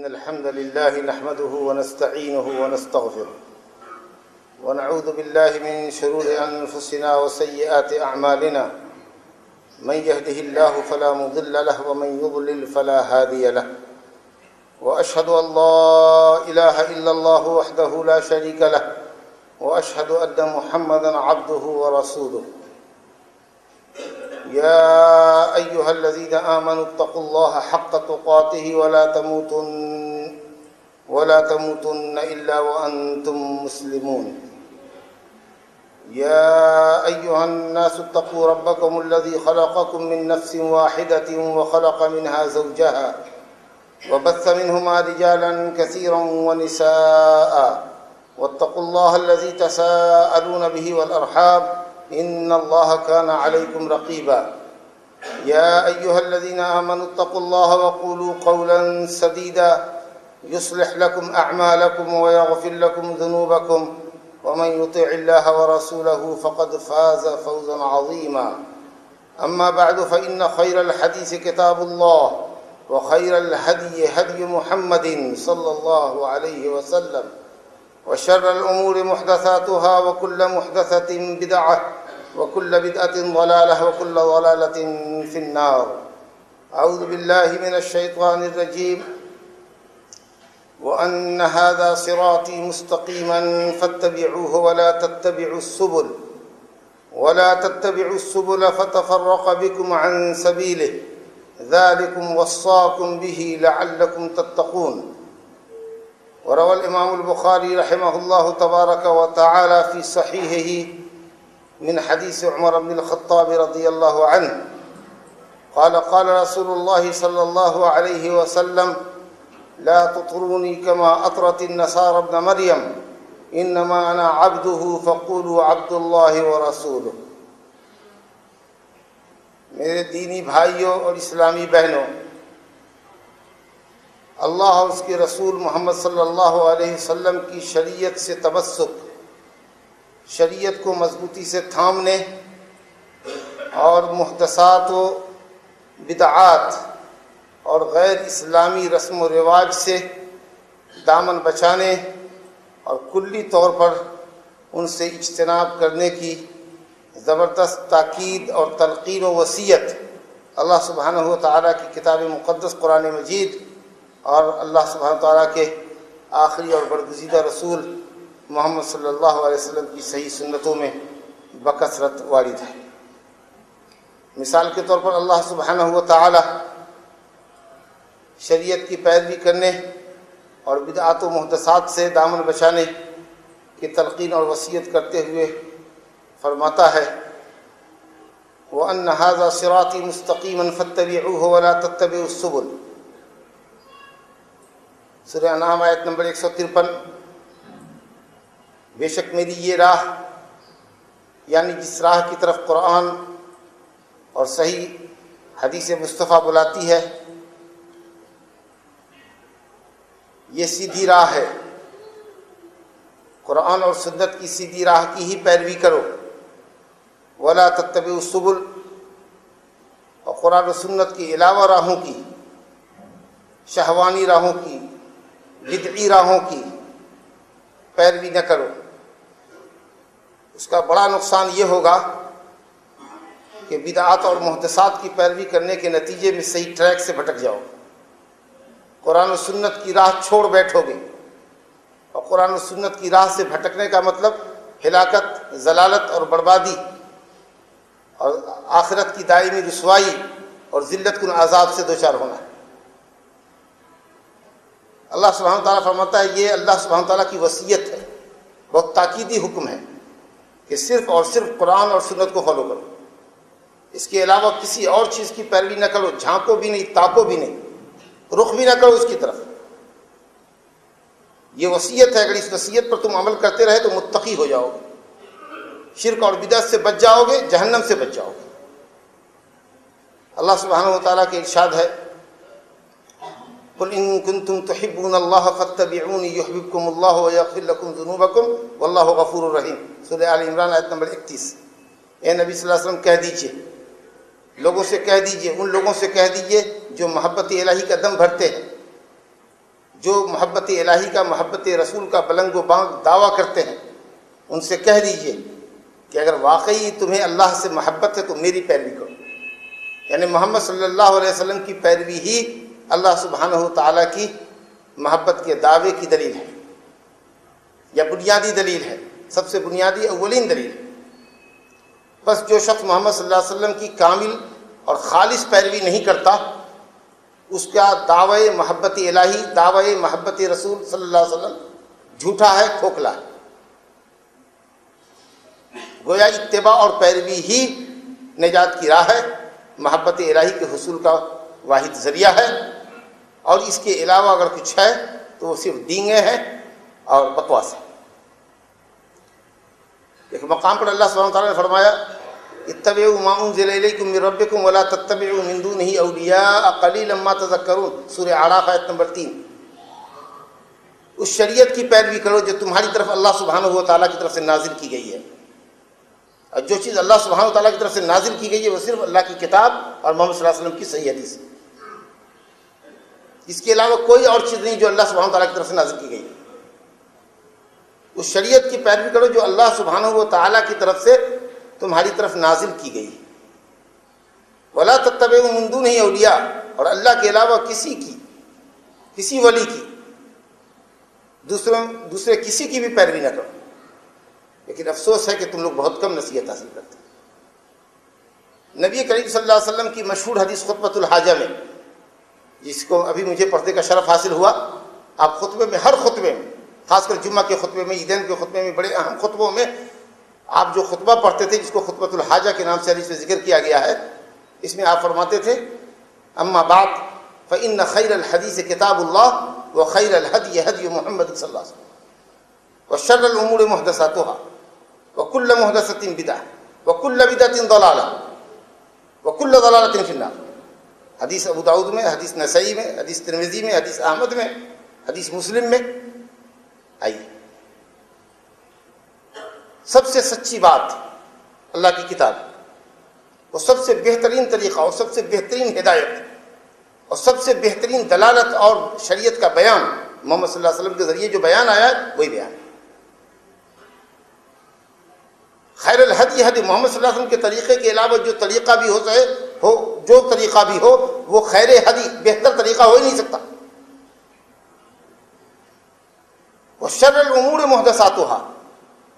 الحمد لله نحمده ونستعينه ونستغفره ونعوذ بالله من شرور أنفسنا وسيئات أعمالنا من يهده الله فلا مضل له ومن يضلل فلا هادي له وأشهد أن لا إله إلا الله وحده لا شريك له وأشهد أن محمدا عبده ورسوله يا أيها الذين آمنوا اتقوا الله حق تقاته ولا تموتن إلا وأنتم مسلمون يا أيها الناس اتقوا ربكم الذي خلقكم من نفس واحدة وخلق منها زوجها وبث منهما رجالا كثيرا ونساء واتقوا الله الذي تساءلون به والأرحام إن الله كان عليكم رقيبا يا أيها الذين آمنوا اتقوا الله وقولوا قولا سديدا يصلح لكم أعمالكم ويغفر لكم ذنوبكم ومن يطع الله ورسوله فقد فاز فوزا عظيما أما بعد فإن خير الحديث كتاب الله وخير الهدي هدي محمد صلى الله عليه وسلم وشر الأمور محدثاتها وكل محدثة بدعة وكل بدعة ضلالة وكل ضلالة في النار أعوذ بالله من الشيطان الرجيم وأن هذا صراطي مستقيما فاتبعوه ولا تتبعوا السبل فتفرق بكم عن سبيله ذلكم وصاكم به لعلكم تتقون وروى الإمام البخاري رحمه الله تبارك وتعالى في صحيحه من حديث عمر بن الخطاب رضي الله عنه قال رسول الله صلى الله عليه وسلم لا تطروني كما أطرت النصارى ابن مريم إنما أنا عبده فقولوا عبد الله ورسوله. میرے دینی بھائیوں اور اسلامی بہنوں، اللہ اور اس کے رسول محمد صلی اللہ علیہ وسلم کی شریعت سے تمسک، شریعت کو مضبوطی سے تھامنے اور محدثات و بدعات اور غیر اسلامی رسم و رواج سے دامن بچانے اور کلی طور پر ان سے اجتناب کرنے کی زبردست تاکید اور تلقین و وصیت اللہ سبحانہ و تعالیٰ کی کتاب مقدس قرآن مجید اور اللہ سبحانہ و تعالیٰ کے آخری اور برگزیدہ رسول محمد صلی اللہ علیہ وسلم کی صحیح سنتوں میں بکثرت وارد ہے۔ مثال کے طور پر اللہ سبحانہ و تعالیٰ شریعت کی پیروی کرنے اور بدعات و محدثات سے دامن بچانے کی تلقین اور وصیت کرتے ہوئے فرماتا ہے وَأَنَّ هَذَا صِرَاطِي مُسْتَقِيمًا فَاتَّبِعُوهُ وَلَا تَتَّبِعُوا السُّبُلَ، سورہ انعام آیت نمبر 153۔ بے شک میری یہ راہ، یعنی جس راہ کی طرف قرآن اور صحیح حدیث مصطفیٰ بلاتی ہے، یہ سیدھی راہ ہے۔ قرآن اور سنت کی سیدھی راہ کی ہی پیروی کرو، ولا تتبعوا السبل، اور قرآن و سنت کے علاوہ راہوں کی، شہوانی راہوں کی، بدعی راہوں کی پیروی نہ کرو۔ اس کا بڑا نقصان یہ ہوگا کہ بدعات اور محدثات کی پیروی کرنے کے نتیجے میں صحیح ٹریک سے بھٹک جاؤ، قرآن و سنت کی راہ چھوڑ بیٹھو گے، اور قرآن و سنت کی راہ سے بھٹکنے کا مطلب ہلاکت، ضلالت اور بربادی اور آخرت کی دائمی رسوائی اور ذلت کن عذاب سے دوچار ہونا ہے۔ اللہ سبحانہ تعالیٰ فرماتا ہے، یہ اللہ سبحانہ تعالیٰ کی وصیت ہے، بہت تاکیدی حکم ہے کہ صرف اور صرف قرآن اور سنت کو فالو کرو، اس کے علاوہ کسی اور چیز کی پیروی نہ کرو، جھانکو بھی نہیں، تاکو بھی نہیں، رخ بھی نہ کرو اس کی طرف۔ یہ وصیت ہے، اگر اس وصیت پر تم عمل کرتے رہے تو متقی ہو جاؤ گے، شرک اور بدعت سے بچ جاؤ گے، جہنم سے بچ جاؤ گے۔ اللہ سبحانہ و تعالیٰ کے ارشاد ہے قُلْ إِن كُنتُمْ تُحِبُّونَ اللَّهَ فَاتَّبِعُونِي يُحْبِبْكُمُ اللَّهُ وَيَغْفِرْ لَكُمْ ذُنُوبَكُمْ وَاللَّهُ غَفُورٌ رَحِيمٌ، سورہ آل عمران آیت نمبر 31۔ اے نبی صلی اللہ علیہ وسلم کہہ دیجئے، لوگوں سے کہہ دیجئے، ان لوگوں سے کہہ دیجئے جو محبت الہی کا دم بھرتے ہیں، جو محبت الہی کا، محبت رسول کا بلند و بانگ دعویٰ کرتے ہیں، ان سے کہہ دیجئے کہ اگر واقعی تمہیں اللہ سے محبت ہے تو میری پیروی کرو. یعنی محمد صلی اللہ علیہ وسلم کی پیروی ہی اللہ سبحانہ تعالیٰ کی محبت کے دعوے کی دلیل ہے، یا بنیادی دلیل ہے، سب سے بنیادی اولین دلیل ہے. بس جو شخص محمد صلی اللہ علیہ وسلم کی کامل اور خالص پیروی نہیں کرتا، اس کا دعوی محبت الہی، دعوی محبت رسول صلی اللہ علیہ وسلم جھوٹا ہے، کھوکھلا ہے. گویا اتباع اور پیروی ہی نجات کی راہ ہے، محبت الہی کے حصول کا واحد ذریعہ ہے، اور اس کے علاوہ اگر کچھ ہے تو وہ صرف ڈینگیں ہیں اور بکواس ہے. ایک مقام پر اللہ سبحانہ وتعالیٰ نے فرمایا اتبعوا ما انزل الیکم من ربکم ولا تتبعوا من دونہ اولیاء قلیلا ما تذکرون، سورہ اعراف آیت نمبر 3. اس شریعت کی پیروی کرو جو تمہاری طرف اللہ سبحانہ و تعالیٰ کی طرف سے نازل کی گئی ہے، اور جو چیز اللہ سبحانہ و تعالیٰ کی طرف سے نازل کی گئی ہے وہ صرف اللہ کی کتاب اور محمد صلی اللہ علیہ وسلم کی صحیح حدیث ہے. اس کے علاوہ کوئی اور چیز نہیں جو اللہ سبحانہ و تعالیٰ کی طرف سے نازل کی گئی ہے. اس شریعت کی پیروی کرو جو اللہ سبحانہ و تعالیٰ کی طرف سے تمہاری طرف نازل کی گئی. ولا تتبعوا من دونہ اولیاء، اور اللہ کے علاوہ کسی ولی کی، دوسرے کسی کی بھی پیروی نہ کرو. لیکن افسوس ہے کہ تم لوگ بہت کم نصیحت حاصل کرتے ہیں. نبی کریم صلی اللہ علیہ وسلم کی مشہور حدیث خطبۃ الحاجہ میں، جس کو ابھی مجھے پڑھنے کا شرف حاصل ہوا، آپ خطبے میں، ہر خطبے میں، خاص کر جمعہ کے خطبے میں، عیدین کے خطبے میں، بڑے اہم خطبوں میں آپ جو خطبہ پڑھتے تھے جس کو خطبۃ الحاجہ کے نام سے حدیث میں ذکر کیا گیا ہے، اس میں آپ فرماتے تھے اما بعد فإن خیر الحدیث کتاب اللہ وخیر الہدی ہدی محمد صلی اللہ علیہ وسلم وشر الامور محدثاتها وکل محدثۃ بدعہ وکل بدعۃ ضلالہ وکل ضلالۃ فی النار. حدیث ابو داؤد میں، حدیث نسائی میں، حدیث ترمذی میں، حدیث احمد میں، حدیث مسلم میں. آئیے، سب سے سچی بات اللہ کی کتاب، وہ سب سے بہترین طریقہ اور سب سے بہترین ہدایت اور سب سے بہترین دلالت اور شریعت کا بیان محمد صلی اللہ علیہ وسلم کے ذریعے جو بیان آیا ہے وہی بیان ہے. خیر الہدی ہدی محمد صلی اللہ علیہ وسلم کے طریقے کے علاوہ جو طریقہ بھی جو طریقہ بھی ہو وہ خیر ہدی، بہتر طریقہ ہو ہی نہیں سکتا. وشر الامور محدثاتها،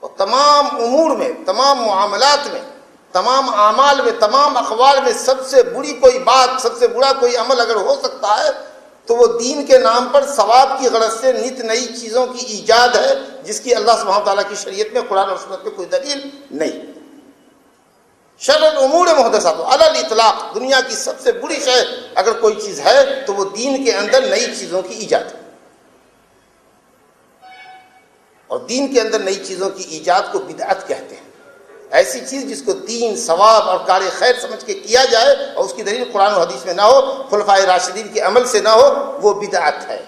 اور تمام امور میں، تمام معاملات میں، تمام اعمال میں، تمام اقوال میں سب سے بری کوئی بات، سب سے برا کوئی عمل اگر ہو سکتا ہے تو وہ دین کے نام پر ثواب کی غرض سے نت نئی چیزوں کی ایجاد ہے، جس کی اللہ سبحانہ تعالیٰ کی شریعت میں، قرآن اور سنت میں کوئی دلیل نہیں. شر الامور محدثاتها علی الاطلاق، دنیا کی سب سے بری شے اگر کوئی چیز ہے تو وہ دین کے اندر نئی چیزوں کی ایجاد ہے. اور دین کے اندر نئی چیزوں کی ایجاد کو بدعت کہتے ہیں. ایسی چیز جس کو دین، ثواب اور کار خیر سمجھ کے کیا جائے اور اس کی دلیل قرآن و حدیث میں نہ ہو، خلفائے راشدین کے عمل سے نہ ہو، وہ بدعت ہے.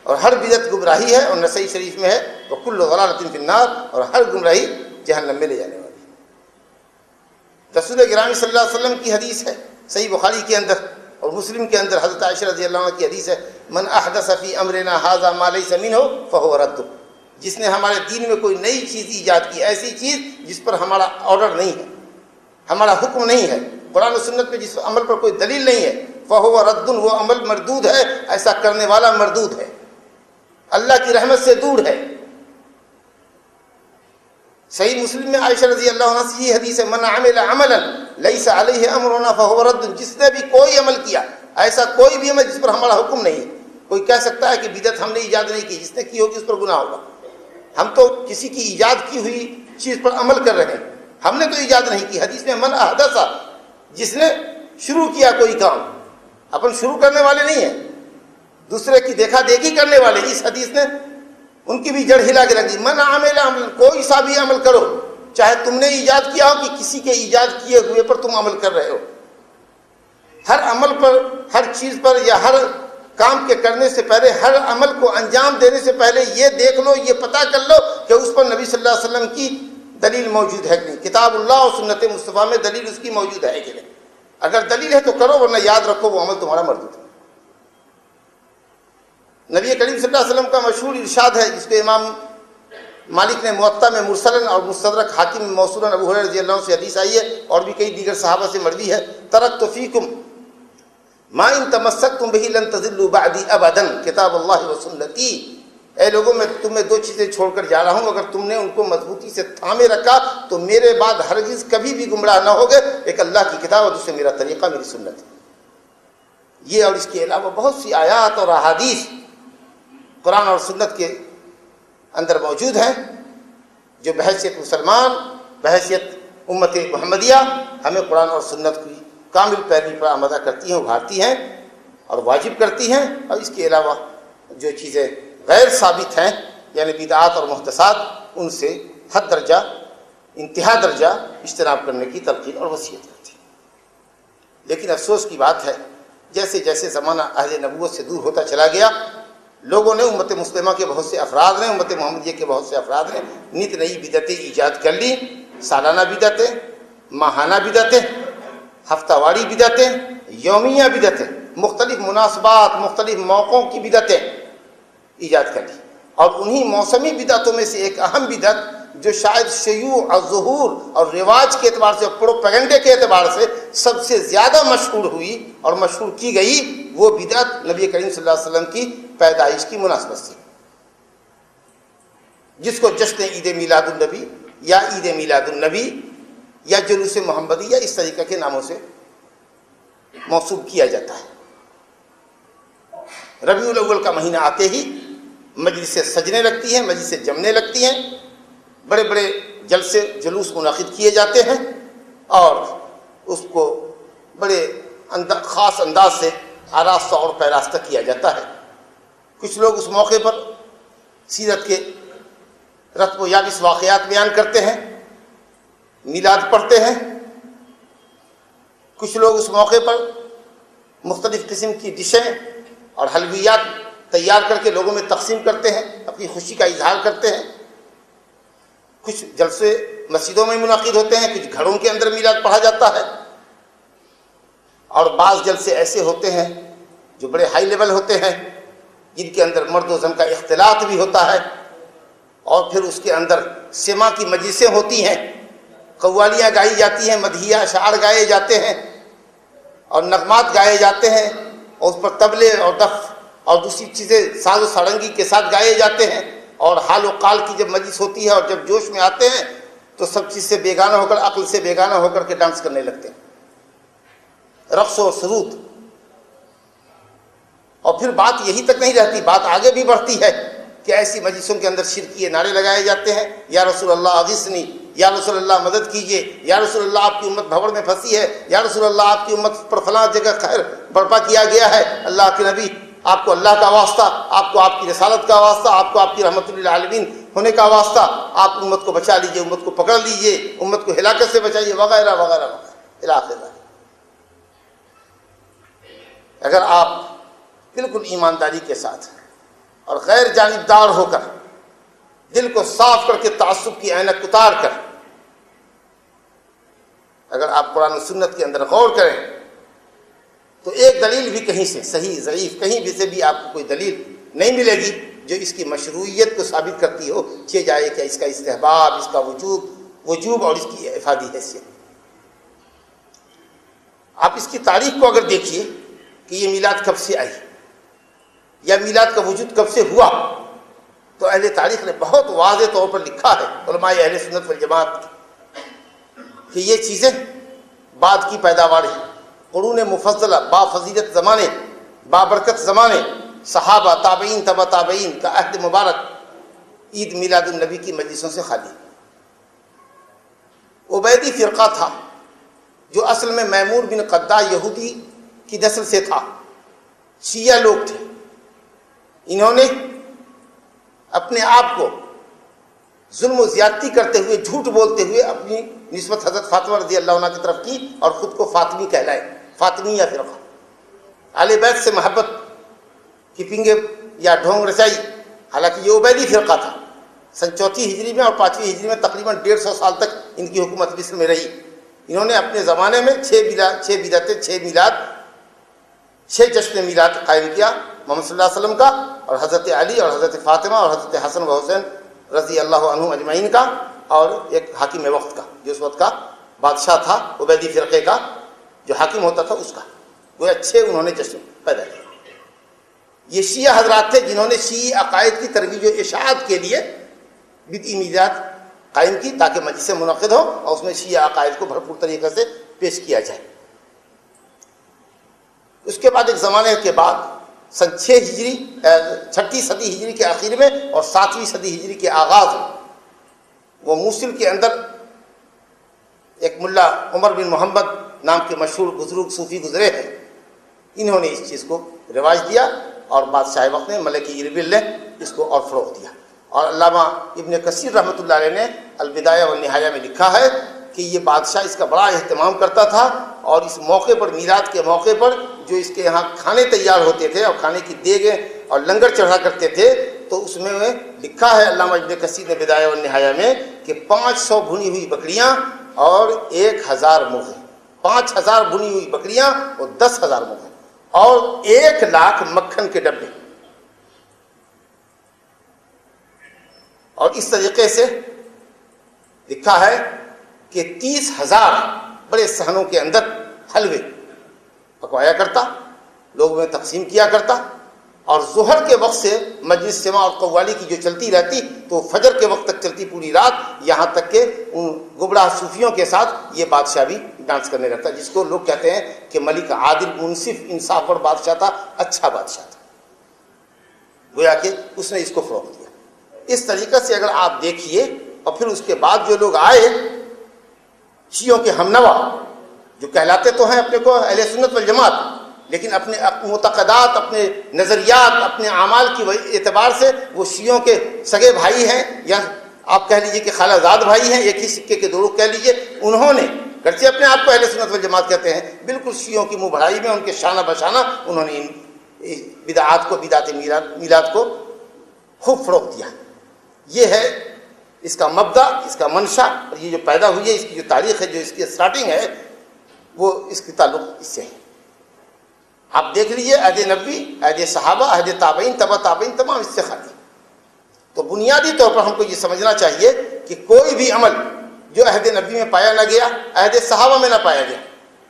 اور ہر بدعت گمراہی ہے، اور نسائی شریف میں ہے وَكُلُّ ضَلَالَةٍ فِي النَّارِ، اور ہر گمراہی جہنم میں لے جانے والی. رسول گرامی صلی اللہ علیہ وسلم کی حدیث ہے، صحیح بخاری کے اندر اور مسلم کے اندر، حضرت عائشہ رضی اللہ عنہ کی حدیث ہے من احدث فی امرنا ھذا ما لیس منہ فہو رد، جس نے ہمارے دین میں کوئی نئی چیز ایجاد کی، ایسی چیز جس پر ہمارا آرڈر نہیں ہے، ہمارا حکم نہیں ہے، قرآن و سنت میں جس عمل پر کوئی دلیل نہیں ہے، فہو رد، وہ عمل مردود ہے، ایسا کرنے والا مردود ہے، اللہ کی رحمت سے دور ہے. صحیح مسلم میں عائشہ رضی اللہ عنہ سے یہ حدیث ہے من عمل عملا لیس علیہ امرنا فہو رد، جس نے بھی کوئی عمل کیا، ایسا کوئی بھی عمل جس پر ہمارا حکم نہیں. کوئی کہہ سکتا ہے کہ بدعت ہم نے ایجاد نہیں کی، جس نے کی ہوگی اس پر گناہ ہوگا. ہم تو کسی کی ایجاد کی ہوئی چیز پر عمل کر رہے ہیں، ہم نے تو ایجاد نہیں کی. حدیث میں من احدث، جس نے شروع کیا کوئی کام، اپن شروع کرنے والے نہیں ہیں، دوسرے کی دیکھا دیکھی کرنے والے. اس حدیث نے ان کی بھی جڑ ہلا کے رکھ دی. من عمل عمل، کوئی سا بھی عمل کرو، چاہے تم نے ایجاد کیا ہو کہ کسی کے ایجاد کیے ہوئے پر تم عمل کر رہے ہو. ہر عمل پر، ہر چیز پر، یا ہر کام کے کرنے سے پہلے، ہر عمل کو انجام دینے سے پہلے یہ دیکھ لو، یہ پتہ کر لو کہ اس پر نبی صلی اللہ علیہ وسلم کی دلیل موجود ہے کہ نہیں، کتاب اللہ اور سنت مصطفیٰ میں دلیل اس کی موجود ہے کہ نہیں. اگر دلیل ہے تو کرو، ورنہ یاد رکھو وہ عمل تمہارا مردود ہے۔ نبی کریم صلی اللہ علیہ وسلم کا مشہور ارشاد ہے، جس کو امام مالک نے موطا میں مرسلاً اور مستدرک حاکم میں موصولاً ابو ہریرہ رضی اللہ عنہ سے حدیث آئی ہے، اور بھی کئی دیگر صحابہ سے مروی ہے، ترکت فیکم ما ان تمسکتم بہ لن تضلوا بعدی ابدا، کتاب اللہ و سنتی۔ اے لوگوں، میں تمہیں دو چیزیں چھوڑ کر جا رہا ہوں، اگر تم نے ان کو مضبوطی سے تھامے رکھا تو میرے بعد ہرگز کبھی بھی گمراہ نہ ہوگے، ایک اللہ کی کتاب اور دوسرے میرا طریقہ، میری سنت۔ یہ اور اس کے علاوہ بہت سی آیات اور احادیث قرآن اور سنت کے اندر موجود ہیں، جو بحیثیت مسلمان، بحیثیت امت محمدیہ ہمیں قرآن اور سنت کی کامل پیروی پر آمادہ کرتی ہیں، ابھارتی ہیں اور واجب کرتی ہیں، اور اس کے علاوہ جو چیزیں غیر ثابت ہیں یعنی بدعات اور محدثات، ان سے حد درجہ، انتہا درجہ اجتناب کرنے کی تلقین اور وصیت کرتی ہے۔ لیکن افسوس کی بات ہے، جیسے جیسے زمانہ اہل نبوت سے دور ہوتا چلا گیا، لوگوں نے، امت مسلمہ کے بہت سے افراد نے، امت محمدیہ کے بہت سے افراد نے نت نئی بدعتیں ایجاد کر لی، سالانہ بدعتیں، ماہانہ بدعتیں، ہفتہ واری بدعتیں، یومیہ بدعتیں، مختلف مناسبات، مختلف موقعوں کی بدعتیں ایجاد کر لی، اور انہی موسمی بدعتوں میں سے ایک اہم بدعت جو شاید شیوع اور ظہور اور رواج کے اعتبار سے، پروپیگنڈے کے اعتبار سے سب سے زیادہ مشہور ہوئی اور مشہور کی گئی، وہ بدعت نبی کریم صلی اللہ علیہ وسلم کی پیدائش کی مناسبت سے، جس کو جشن عید میلاد النبی یا عید میلاد النبی یا جلوس محمدی یا اس طریقے کے ناموں سے موصوب کیا جاتا ہے۔ ربیع الاول کا مہینہ آتے ہی مجلسیں سجنے لگتی ہیں، مجلسیں جمنے لگتی ہیں، بڑے بڑے جلسے جلوس منعقد کیے جاتے ہیں، اور اس کو بڑے خاص انداز سے آراستہ اور پیراستہ کیا جاتا ہے۔ کچھ لوگ اس موقع پر سیرت کے رتب و یابس واقعات بیان کرتے ہیں، میلاد پڑھتے ہیں، کچھ لوگ اس موقع پر مختلف قسم کی ڈشیں اور حلویات تیار کر کے لوگوں میں تقسیم کرتے ہیں، اپنی خوشی کا اظہار کرتے ہیں۔ کچھ جلسے مسجدوں میں منعقد ہوتے ہیں، کچھ گھروں کے اندر میلاد پڑھا جاتا ہے، اور بعض جلسے ایسے ہوتے ہیں جو بڑے ہائی لیول ہوتے ہیں، جن کے اندر مرد و زن کا اختلاط بھی ہوتا ہے، اور پھر اس کے اندر سما کی مجلسیں ہوتی ہیں، قوالیاں گائی جاتی ہیں، مدحیہ اشعار گائے جاتے ہیں، اور نغمات گائے جاتے ہیں، اور اس پر طبلے اور دف اور دوسری چیزیں ساز و سارنگی کے ساتھ گائے جاتے ہیں، اور حال و قال کی جب مجلس ہوتی ہے اور جب جوش میں آتے ہیں تو سب چیز سے بیگانہ ہو کر، عقل سے بیگانہ ہو کر کے ڈانس کرنے لگتے ہیں، رقص و سرود۔ اور پھر بات یہی تک نہیں رہتی، بات آگے بھی بڑھتی ہے کہ ایسی مجلسوں کے اندر شرکیے نعرے لگائے جاتے ہیں، یا رسول اللہ اغثنی، یا رسول اللہ مدد کیجیے، یا رسول اللہ آپ کی امت بھوڑ میں پھنسی ہے، یا رسول اللہ آپ کی امت پر فلاں جگہ خیر برپا کیا گیا ہے، اللہ کے نبی آپ کو اللہ کا واسطہ، آپ کو آپ کی رسالت کا واسطہ، آپ کو آپ کی رحمت للعالمین ہونے کا واسطہ، آپ امت کو بچا لیجئے، امت کو پکڑ لیجئے، امت کو ہلاکت سے بچائیے، وغیرہ وغیرہ وغیرہ الی آخر۔ اگر آپ بالکل ایمانداری کے ساتھ اور غیر جانبدار ہو کر، دل کو صاف کر کے تعصب کی عینک اتار کر، اگر آپ قرآن و سنت کے اندر غور کریں تو ایک دلیل بھی کہیں سے، صحیح ضعیف کہیں بھی سے بھی آپ کو کوئی دلیل نہیں ملے گی جو اس کی مشروعیت کو ثابت کرتی ہو کہ جائے کہ اس کا استحباب، اس کا وجوب اور اس کی افادی حیثیت۔ آپ اس کی تاریخ کو اگر دیکھیے کہ یہ میلاد کب سے آئی یا میلاد کا وجود کب سے ہوا، تو اہل تاریخ نے بہت واضح طور پر لکھا ہے، علماء اہل سنت والجماعت کہ یہ چیزیں بعد کی پیداوار ہیں۔ قرون مفضلہ، با فضیلت زمانے، بابرکت زمانے، صحابہ، تابعین، تبع تابعین کا عہد مبارک عید میلاد النبی کی مجلسوں سے خالی۔ عبیدی فرقہ تھا جو اصل میں میمون بن قدہ یہودی کی نسل سے تھا، شیعہ لوگ تھے۔ انہوں نے اپنے آپ کو ظلم و زیادتی کرتے ہوئے، جھوٹ بولتے ہوئے اپنی نسبت حضرت فاطمہ رضی اللہ عنہ کی طرف کی اور خود کو فاطمی کہلائے، فاطمیہ فرقہ۔ اہل بیت سے محبت کی پنگے یا ڈھونگ رچائی، حالانکہ یہ عبیدی فرقہ تھا۔ سن 4 ہجری میں اور 5 ہجری میں تقریباً 150 سال تک ان کی حکومت مصر میں رہی، انہوں نے اپنے زمانے میں 6 بدعتیں، 6 میلاد، 6 جشن میلاد قائم کیا محمد صلی اللہ علیہ وسلم کا، اور حضرت علی اور حضرت فاطمہ اور حضرت حسن و حسین رضی اللہ عنہم اجمعین کا، اور ایک حاکم وقت کا جو اس وقت کا بادشاہ تھا عبیدی فرقے کا، جو حاکم ہوتا تھا اس کا، وہ اچھے انہوں نے جشن پیدا کیا۔ یہ شیعہ حضرات تھے جنہوں نے شیعی عقائد کی ترویج و اشاعت کے لیے بدعی میلاد قائم کی تاکہ مجلسیں منعقد ہو اور اس میں شیعہ عقائد کو بھرپور طریقے سے پیش کیا جائے۔ اس کے بعد ایک زمانے کے بعد سن 6 صدی ہجری کے آخر میں اور 7ویں صدی ہجری کے آغاز میں وہ موصل کے اندر ایک ملا عمر بن محمد نام کے مشہور بزرگ صوفی گزرے ہیں، انہوں نے اس چیز کو رواج دیا اور بادشاہ وقت نے ملک اربل نے اس کو اور فروغ دیا۔ اور علامہ ابن کثیر رحمۃ اللہ علیہ نے البدایہ والنہایہ میں لکھا ہے کہ یہ بادشاہ اس کا بڑا اہتمام کرتا تھا، اور اس موقع پر، میلاد کے موقع پر جو اس کے یہاں کھانے تیار ہوتے تھے اور کھانے کی دیگیں اور لنگر چڑھا کرتے تھے، تو اس میں لکھا ہے علامہ ابن کثیر نے بدایہ والنہایہ میں کہ 500 بھنی ہوئی بکریاں اور 1000 مرغے، 5000 بھنی ہوئی بکریاں اور 10,000 مرغے اور 1 لاکھ مکھن کے ڈبے، اور اس طریقے سے لکھا ہے کہ 30,000 بڑے صحنوں کے اندر حلوے پکوایا کرتا، لوگوں میں تقسیم کیا کرتا، اور ظہر کے وقت سے مجلس سماع اور قوالی کی جو چلتی رہتی تو فجر کے وقت تک چلتی پوری رات، یہاں تک کہ ان گمراہ صوفیوں کے ساتھ یہ بادشاہ بھی ڈانس کرنے لگتا، جس کو لوگ کہتے ہیں کہ ملک عادل، منصف، انصاف پر بادشاہ تھا، اچھا بادشاہ تھا، گویا کہ اس نے اس کو فروغ دیا۔ اس طریقے سے اگر آپ دیکھیے، اور پھر اس کے بعد جو لوگ آئے شیعوں کے ہمنوا، جو کہلاتے تو ہیں اپنے کو اہل سنت والجماعت، لیکن اپنے معتقدات، اپنے نظریات، اپنے اعمال کی اعتبار سے وہ شیعوں کے سگے بھائی ہیں، یا آپ کہہ لیجئے کہ خالہ زاد بھائی ہیں، ایک ہی سکے کے 2 رخ کہہ لیجئے۔ انہوں نے گرچہ اپنے آپ کو اہل سنت والجماعت کہتے ہیں، بالکل شیعوں کی منہ بھرائی میں ان کے شانہ بشانہ انہوں نے ان بدعات کو، بدعت میلاد کو خوب فروغ دیا۔ یہ ہے اس کا مبدا، اس کا منشا، اور یہ جو پیدا ہوئی ہے، اس کی جو تاریخ ہے، جو اس کی اسٹارٹنگ ہے، وہ اس کی تعلق اس سے ہے۔ آپ دیکھ لیجئے عہد نبوی، عہد صحابہ، عہد تابعین، تبع تابعین، تمام اس سے خالی۔ تو بنیادی طور پر ہم کو یہ سمجھنا چاہیے کہ کوئی بھی عمل جو عہد نبوی میں پایا نہ گیا، عہد صحابہ میں نہ پایا گیا،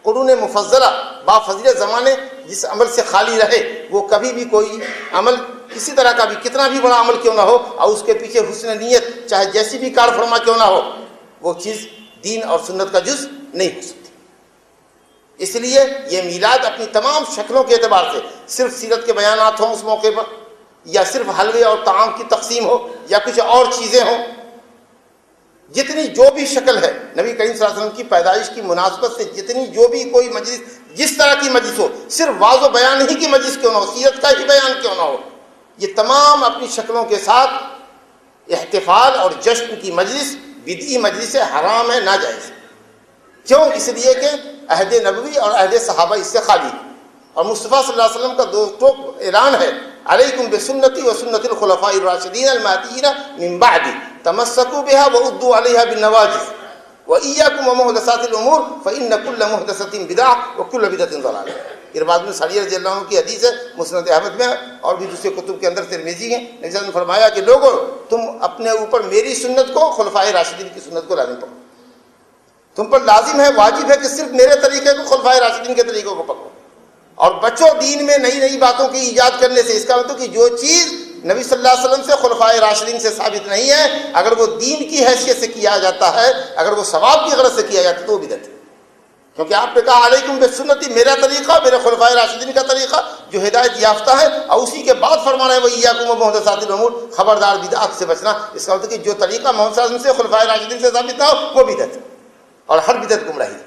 قرون مفضلہ با فضیلت زمانے جس عمل سے خالی رہے، وہ کبھی بھی کوئی عمل کسی طرح کا بھی، کتنا بھی بڑا عمل کیوں نہ ہو، اور اس کے پیچھے حسن نیت چاہے جیسی بھی کار فرما کیوں نہ ہو، وہ چیز دین اور سنت کا جز نہیں ہو سکتی۔ اس لیے یہ میلاد اپنی تمام شکلوں کے اعتبار سے، صرف سیرت کے بیانات ہوں اس موقع پر، یا صرف حلوے اور طعام کی تقسیم ہو، یا کچھ اور چیزیں ہوں، جتنی جو بھی شکل ہے نبی کریم صلی اللہ علیہ وسلم کی پیدائش کی مناسبت سے، جتنی جو بھی کوئی مجلس، جس طرح کی مجلس ہو، صرف واضح و بیان ہی کی مجلس کیوں نہ ہو، سیرت کا ہی بیان کیوں نہ ہو، یہ تمام اپنی شکلوں کے ساتھ احتفال اور جشن کی مجلس بدعی مجلس ہے، حرام ہے، ناجائز۔ کیوں؟ اس لیے کہ عہد نبوی اور عہد صحابہ اس سے خالی ہے، اور مصطفیٰ صلی اللہ علیہ وسلم کا 2 ٹوک اعلان ہے، علیکم بسنتی و سنت الخلفاء الراشدین المہدیین من بعدی تمسکوا بها وعضوا علیہا بالنواجذ وإیاکم ومحدثات الامور فإن کل محدثۃ بدعۃ وکل بدعۃ ضلالہ۔ ارباز بن ساریہ رضی اللہ عنہ کی حدیث ہے، مسند احمد میں اور بھی دوسرے کتب کے اندر ترمذی ہے، نبی صلی اللہ علیہ وسلم نے فرمایا کہ لوگوں تم اپنے اوپر میری سنت کو، خلفائے راشدین کی سنت کو لازم پکڑو، تم پر لازم ہے، واجب ہے کہ صرف میرے طریقے کو، خلفائے راشدین کے طریقوں کو پکڑو، اور بچو دین میں نئی نئی باتوں کی ایجاد کرنے سے۔ اس کا مطلب کہ جو چیز نبی صلی اللہ علیہ وسلم سے، خلفائے راشدین سے ثابت نہیں ہے، اگر وہ دین کی حیثیت سے کیا جاتا ہے، اگر وہ ثواب کی غرض سے کیا جاتا ہے تو وہ بدعت ہے، کیونکہ آپ نے کہا علیکم بسنتی، میرا طریقہ، میرے خلفائے راشدین کا طریقہ جو ہدایت یافتہ ہے، اور اسی کے بعد فرمانا ہے وإیاکم ومحدثات الامور، خبردار بدعات سے بچنا۔ اس کا مطلب کہ جو طریقہ محمد صلی اللہ علیہ وسلم سے، خلفائے راشدین سے ثابت نہ ہو وہ بدعت ہے، اور ہر بدعت گمراہی ہے۔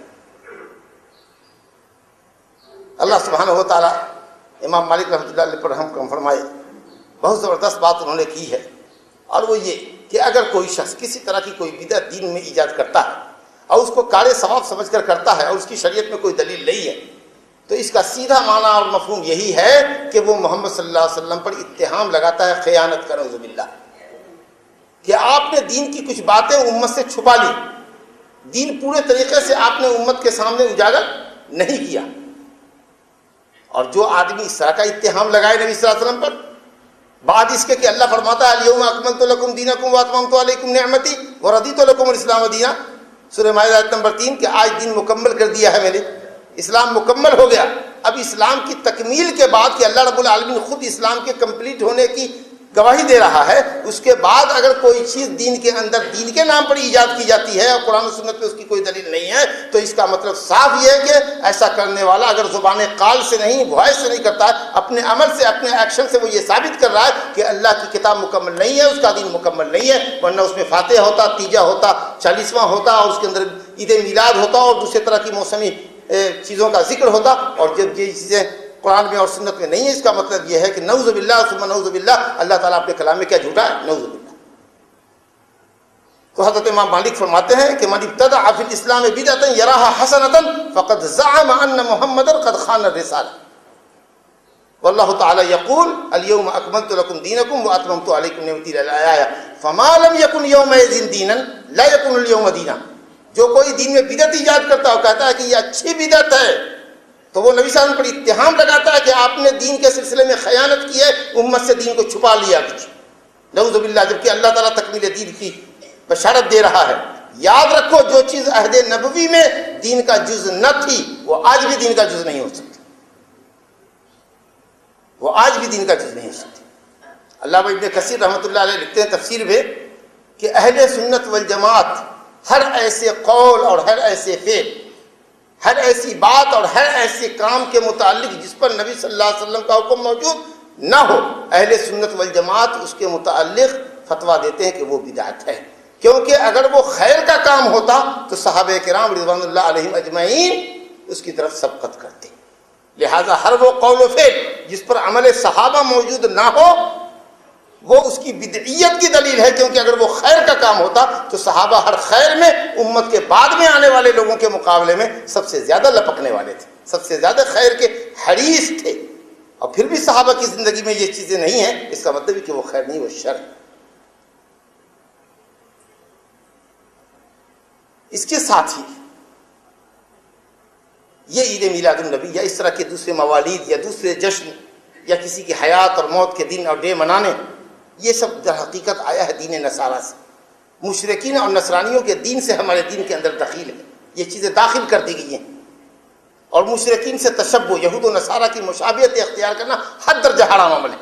اللہ سبحانہ و تعالیٰ امام مالک رحمۃ اللہ علیہ پر رحم فرمائے، بہت زبردست بات انہوں نے کی ہے، اور وہ یہ کہ اگر کوئی شخص کسی طرح کی کوئی بدعت دین میں ایجاد کرتا ہے اور اس کو کار ثواب سمجھ کر کرتا ہے، اور اس کی شریعت میں کوئی دلیل نہیں ہے، تو اس کا سیدھا معنی اور مفہوم یہی ہے کہ وہ محمد صلی اللہ علیہ وسلم پر اتہام لگاتا ہے خیانت کا، نعوذ باللہ، کہ آپ نے دین کی کچھ باتیں امت سے چھپا لی، دین پورے طریقے سے آپ نے امت کے سامنے اجاگر نہیں کیا. اور جو آدمی اس طرح کا اتہام لگائے نبی صلی اللہ علیہ وسلم پر، بعد اس کے کہ اللہ فرماتا ہے الیوم اکملت لکم دینکم واتممت علیکم نعمتی ورضیت لکم الاسلام دینا، سورہ مائدہ آیت نمبر 3، کہ آج دین مکمل کر دیا ہے میں نے، اسلام مکمل ہو گیا. اب اسلام کی تکمیل کے بعد کہ اللہ رب العالمین خود اسلام کے کمپلیٹ ہونے کی گواہی دے رہا ہے، اس کے بعد اگر کوئی چیز دین کے اندر دین کے نام پر ایجاد کی جاتی ہے اور قرآن و سنت پہ اس کی کوئی دلیل نہیں ہے، تو اس کا مطلب صاف یہ ہے کہ ایسا کرنے والا اگر زبان قال سے نہیں، وائس سے نہیں کرتا ہے، اپنے عمل سے، اپنے ایکشن سے وہ یہ ثابت کر رہا ہے کہ اللہ کی کتاب مکمل نہیں ہے، اس کا دین مکمل نہیں ہے. ورنہ اس میں فاتحہ ہوتا، تیجا ہوتا، 40واں ہوتا، اور اس کے اندر عید میلاد ہوتا اور دوسرے طرح کی موسمی چیزوں کا ذکر ہوتا. اور جب یہ چیزیں قرآن میں اور سنت میں نہیں ہے، اس کا مطلب یہ ہے کہ نعوذ باللہ ثم نعوذ باللہ، اللہ تعالیٰ اپنے کلام میں کیا جھوٹا ہے، نعوذ باللہ. تو حضرت امام مالک فرماتے ہیں کہ من ابتدع فی الاسلام بدعۃ یراها حسنۃ فقد زعم ان محمدا قد خان الرسالہ واللہ تعالی یقول الیوم اکملت لکم دینکم واتممت علیکم نعمتی الآیہ فما لم یکن یومئذ دینا لا یکن اليوم دینا. جو کوئی دین میں بدعت ایجاد کرتا ہے، کہتا ہے کہ یہ اچھی بدعت ہے، تو وہ نبی صلی اللہ علیہ وسلم پر اتہام لگاتا ہے کہ آپ نے دین کے سلسلے میں خیانت کی ہے، امت سے دین کو چھپا لیا کچھ، نعوذ باللہ. جبکہ اللہ تعالیٰ تکمیل دین کی بشارت دے رہا ہے. یاد رکھو، جو چیز عہد نبوی میں دین کا جز نہ تھی وہ آج بھی دین کا جز نہیں ہو سکتی، وہ آج بھی دین کا جز نہیں ہو سکتی. علامہ ابن کثیر رحمۃ اللہ علیہ لکھتے ہیں تفسیر میں کہ اہل سنت والجماعت ہر ایسے قول اور ہر ایسے فعل، ہر ایسی بات اور ہر ایسے کام کے متعلق جس پر نبی صلی اللہ علیہ وسلم کا حکم موجود نہ ہو، اہل سنت والجماعت اس کے متعلق فتویٰ دیتے ہیں کہ وہ بدعت ہے. کیونکہ اگر وہ خیر کا کام ہوتا تو صحابہ کرام رضوان اللہ علیہم اجمعین اس کی طرف سبقت کرتے. لہذا ہر وہ قول و فعل جس پر عمل صحابہ موجود نہ ہو وہ اس کی بدعیت کی دلیل ہے. کیونکہ اگر وہ خیر کا کام ہوتا تو صحابہ ہر خیر میں امت کے بعد میں آنے والے لوگوں کے مقابلے میں سب سے زیادہ لپکنے والے تھے، سب سے زیادہ خیر کے حریص تھے. اور پھر بھی صحابہ کی زندگی میں یہ چیزیں نہیں ہیں، اس کا مطلب ہے کہ وہ خیر نہیں، وہ شر ہے. اس کے ساتھ ہی یہ عید میلاد النبی یا اس طرح کے دوسرے موالید یا دوسرے جشن یا کسی کی حیات اور موت کے دن اور ڈے منانے، یہ سب در حقیقت آیا ہے دین نصارہ سے. مشرکین اور نصرانیوں کے دین سے ہمارے دین کے اندر دخیل ہے، یہ چیزیں داخل کر دی گئی ہیں. اور مشرکین سے تشبہ، یہود و نصارہ کی مشابہت اختیار کرنا حد درجہ حرام عمل ہے.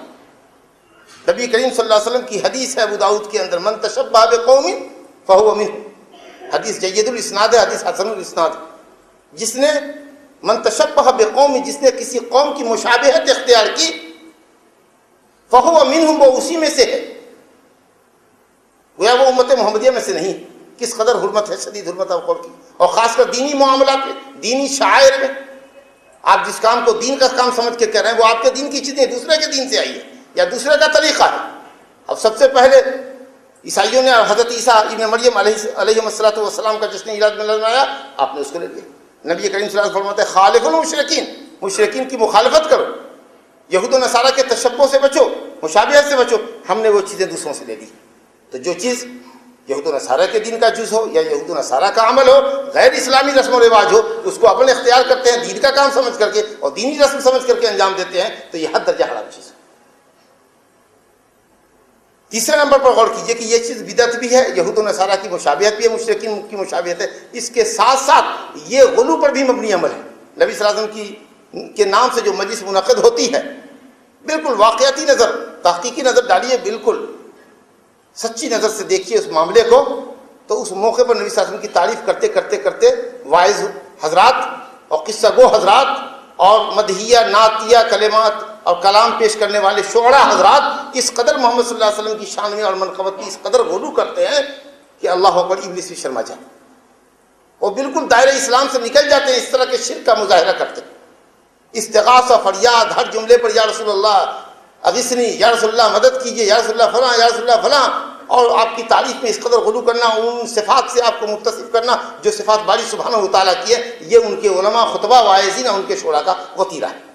نبی کریم صلی اللہ علیہ وسلم کی حدیث ہے ابو داؤد کے اندر، من تشبہ بقوم فہو منہ، حدیث جید الاسناد ہے، حدیث حسن الاسناد. جس نے من تشبہ بقوم، جس نے کسی قوم کی مشابہت اختیار کی، فہو منہم، وہ اسی میں سے ہے. گویا وہ امت محمدیہ میں سے نہیں. کس قدر حرمت ہے، شدید حرمت ہے قول کی، اور خاص کر دینی معاملات میں، دینی شعائر میں. آپ جس کام کو دین کا کام سمجھ کے کر رہے ہیں وہ آپ کے دین کی چیزیں دوسرے کے دین سے آئی ہے یا دوسرے کا طریقہ ہے. اب سب سے پہلے عیسائیوں نے حضرت عیسیٰ ابن مریم علیہ السلام کا جشن میلاد منایا، آپ نے اس کو لے لیا. نبی کریم صلی اللہ علیہ وسلم فرماتے ہیں خالف المشرکین، مشرکین کی مخالفت کرو، یہود و نصارہ کے تشبہ سے بچو، مشابہت سے بچو. ہم نے وہ چیزیں دوسروں سے لے لی. تو جو چیز یہود و نصارہ کے دین کا جز ہو یا یہود و نصارہ کا عمل ہو، غیر اسلامی رسم و رواج ہو، اس کو اپنے اختیار کرتے ہیں دین کا کام سمجھ کر کے اور دینی رسم سمجھ کر کے انجام دیتے ہیں، تو یہ حد درجہ حرام چیز ہے. تیسرے نمبر پر غور کیجئے کہ یہ چیز بدعت بھی ہے، یہود و نصارہ کی مشابہت بھی ہے، مشرکین کی مشابہت ہے. اس کے ساتھ ساتھ یہ غلو پر بھی مبنی عمل ہے. نبی صلی اللہ علیہ وسلم کے نام سے جو مجلس منعقد ہوتی ہے، بالکل واقعاتی نظر، تحقیقی نظر ڈالیے، بالکل سچی نظر سے دیکھیے اس معاملے کو، تو اس موقع پر نبی صلی اللہ علیہ وسلم کی تعریف کرتے کرتے کرتے واعظ حضرات اور قصہ گو حضرات اور مدحیہ، نعتیہ، کلمات اور کلام پیش کرنے والے شعراء حضرات اس قدر محمد صلی اللہ علیہ وسلم کی شان میں اور منقبت کی اس قدر غلو کرتے ہیں کہ اللہ اکبر، ابلیس بھی شرما جائے. وہ بالکل دائرہ اسلام سے نکل جاتے ہیں، اس طرح کے شرک کا مظاہرہ کرتے ہیں. استغاثہ، فریاد، ہر جملے پر یا رسول اللہ اغثنی، یا رسول اللہ مدد کیجیے، یا رسول اللہ فلاں، یا رسول اللہ فلاں، اور آپ کی تعریف میں اس قدر غلو کرنا، ان صفات سے آپ کو متصف کرنا جو صفات باری سبحانہ و تعالیٰ کی ہے. یہ ان کے علماء، خطبہ، واعظین اور ان کے شعراء کا وتیرہ ہے.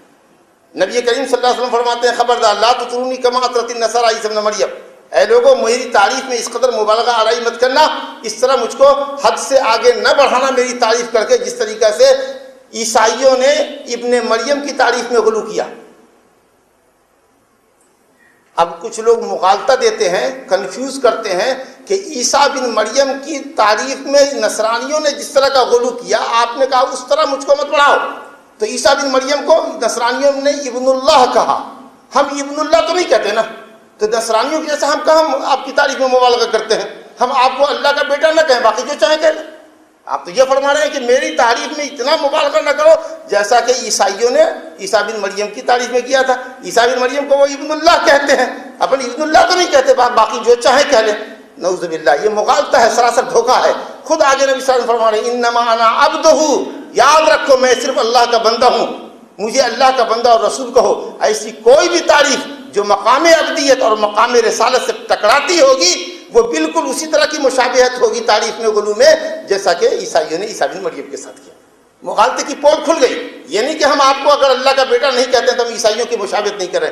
نبی کریم صلی اللہ علیہ وسلم فرماتے ہیں خبردار لا تطرونی کما اطرت النصارى عیسی ابن مریم، اے لوگوں میری تعریف میں اس قدر مبالغہ آرائی مت کرنا، اس طرح مجھ کو حد سے آگے نہ بڑھانا میری تعریف کر کے، جس طریقہ سے عیسائیوں نے ابن مریم کی تعریف میں غلو کیا۔ اب کچھ لوگ مغالطہ دیتے ہیں، کنفیوز کرتے ہیں کہ عیسیٰ بن مریم کی تعریف میں نصرانیوں نے جس طرح کا غلو کیا، آپ نے کہا اس طرح مجھ کو مت بڑھاؤ۔ تو عیسیٰ بن مریم کو نصرانیوں نے ابن اللہ کہا، ہم ابن اللہ تو نہیں کہتے نا، تو نصرانیوں کی جیسے ہم کہاں آپ کی تعریف میں مبالغہ کرتے ہیں، ہم آپ کو اللہ کا بیٹا نہ کہیں، باقی جو چاہیں کہہ لیں۔ آپ تو یہ فرما رہے ہیں کہ میری تعریف میں اتنا مبالغہ نہ کرو جیسا کہ عیسائیوں نے عیسیٰ بن مریم کی تعریف میں کیا تھا۔ عیسیٰ بن مریم کو وہ ابن اللہ کہتے ہیں، اپن ابن اللہ تو نہیں کہتے، باقی جو چاہیں کہہ لیں۔ نعوذ باللہ، یہ مغالطہ ہے، سراسر دھوکہ ہے۔ خود آگے نبی صلی اللہ علیہ وسلم فرما رہے ہیں انما انا عبدہ، یاد رکھو میں صرف اللہ کا بندہ ہوں، مجھے اللہ کا بندہ اور رسول کہو۔ ایسی کوئی بھی تعریف جو مقام عبدیت اور مقام رسالت سے ٹکراتی ہوگی وہ بالکل اسی طرح کی مشابہت ہوگی تعریف میں غلو میں جیسا کہ عیسائیوں نے عیسیٰ بن مریم کے ساتھ کیا۔ مغالطے کی پول کھل گئی۔ یہ نہیں کہ ہم آپ کو اگر اللہ کا بیٹا نہیں کہتے ہیں تو ہم عیسائیوں کی مشابہت نہیں کریں،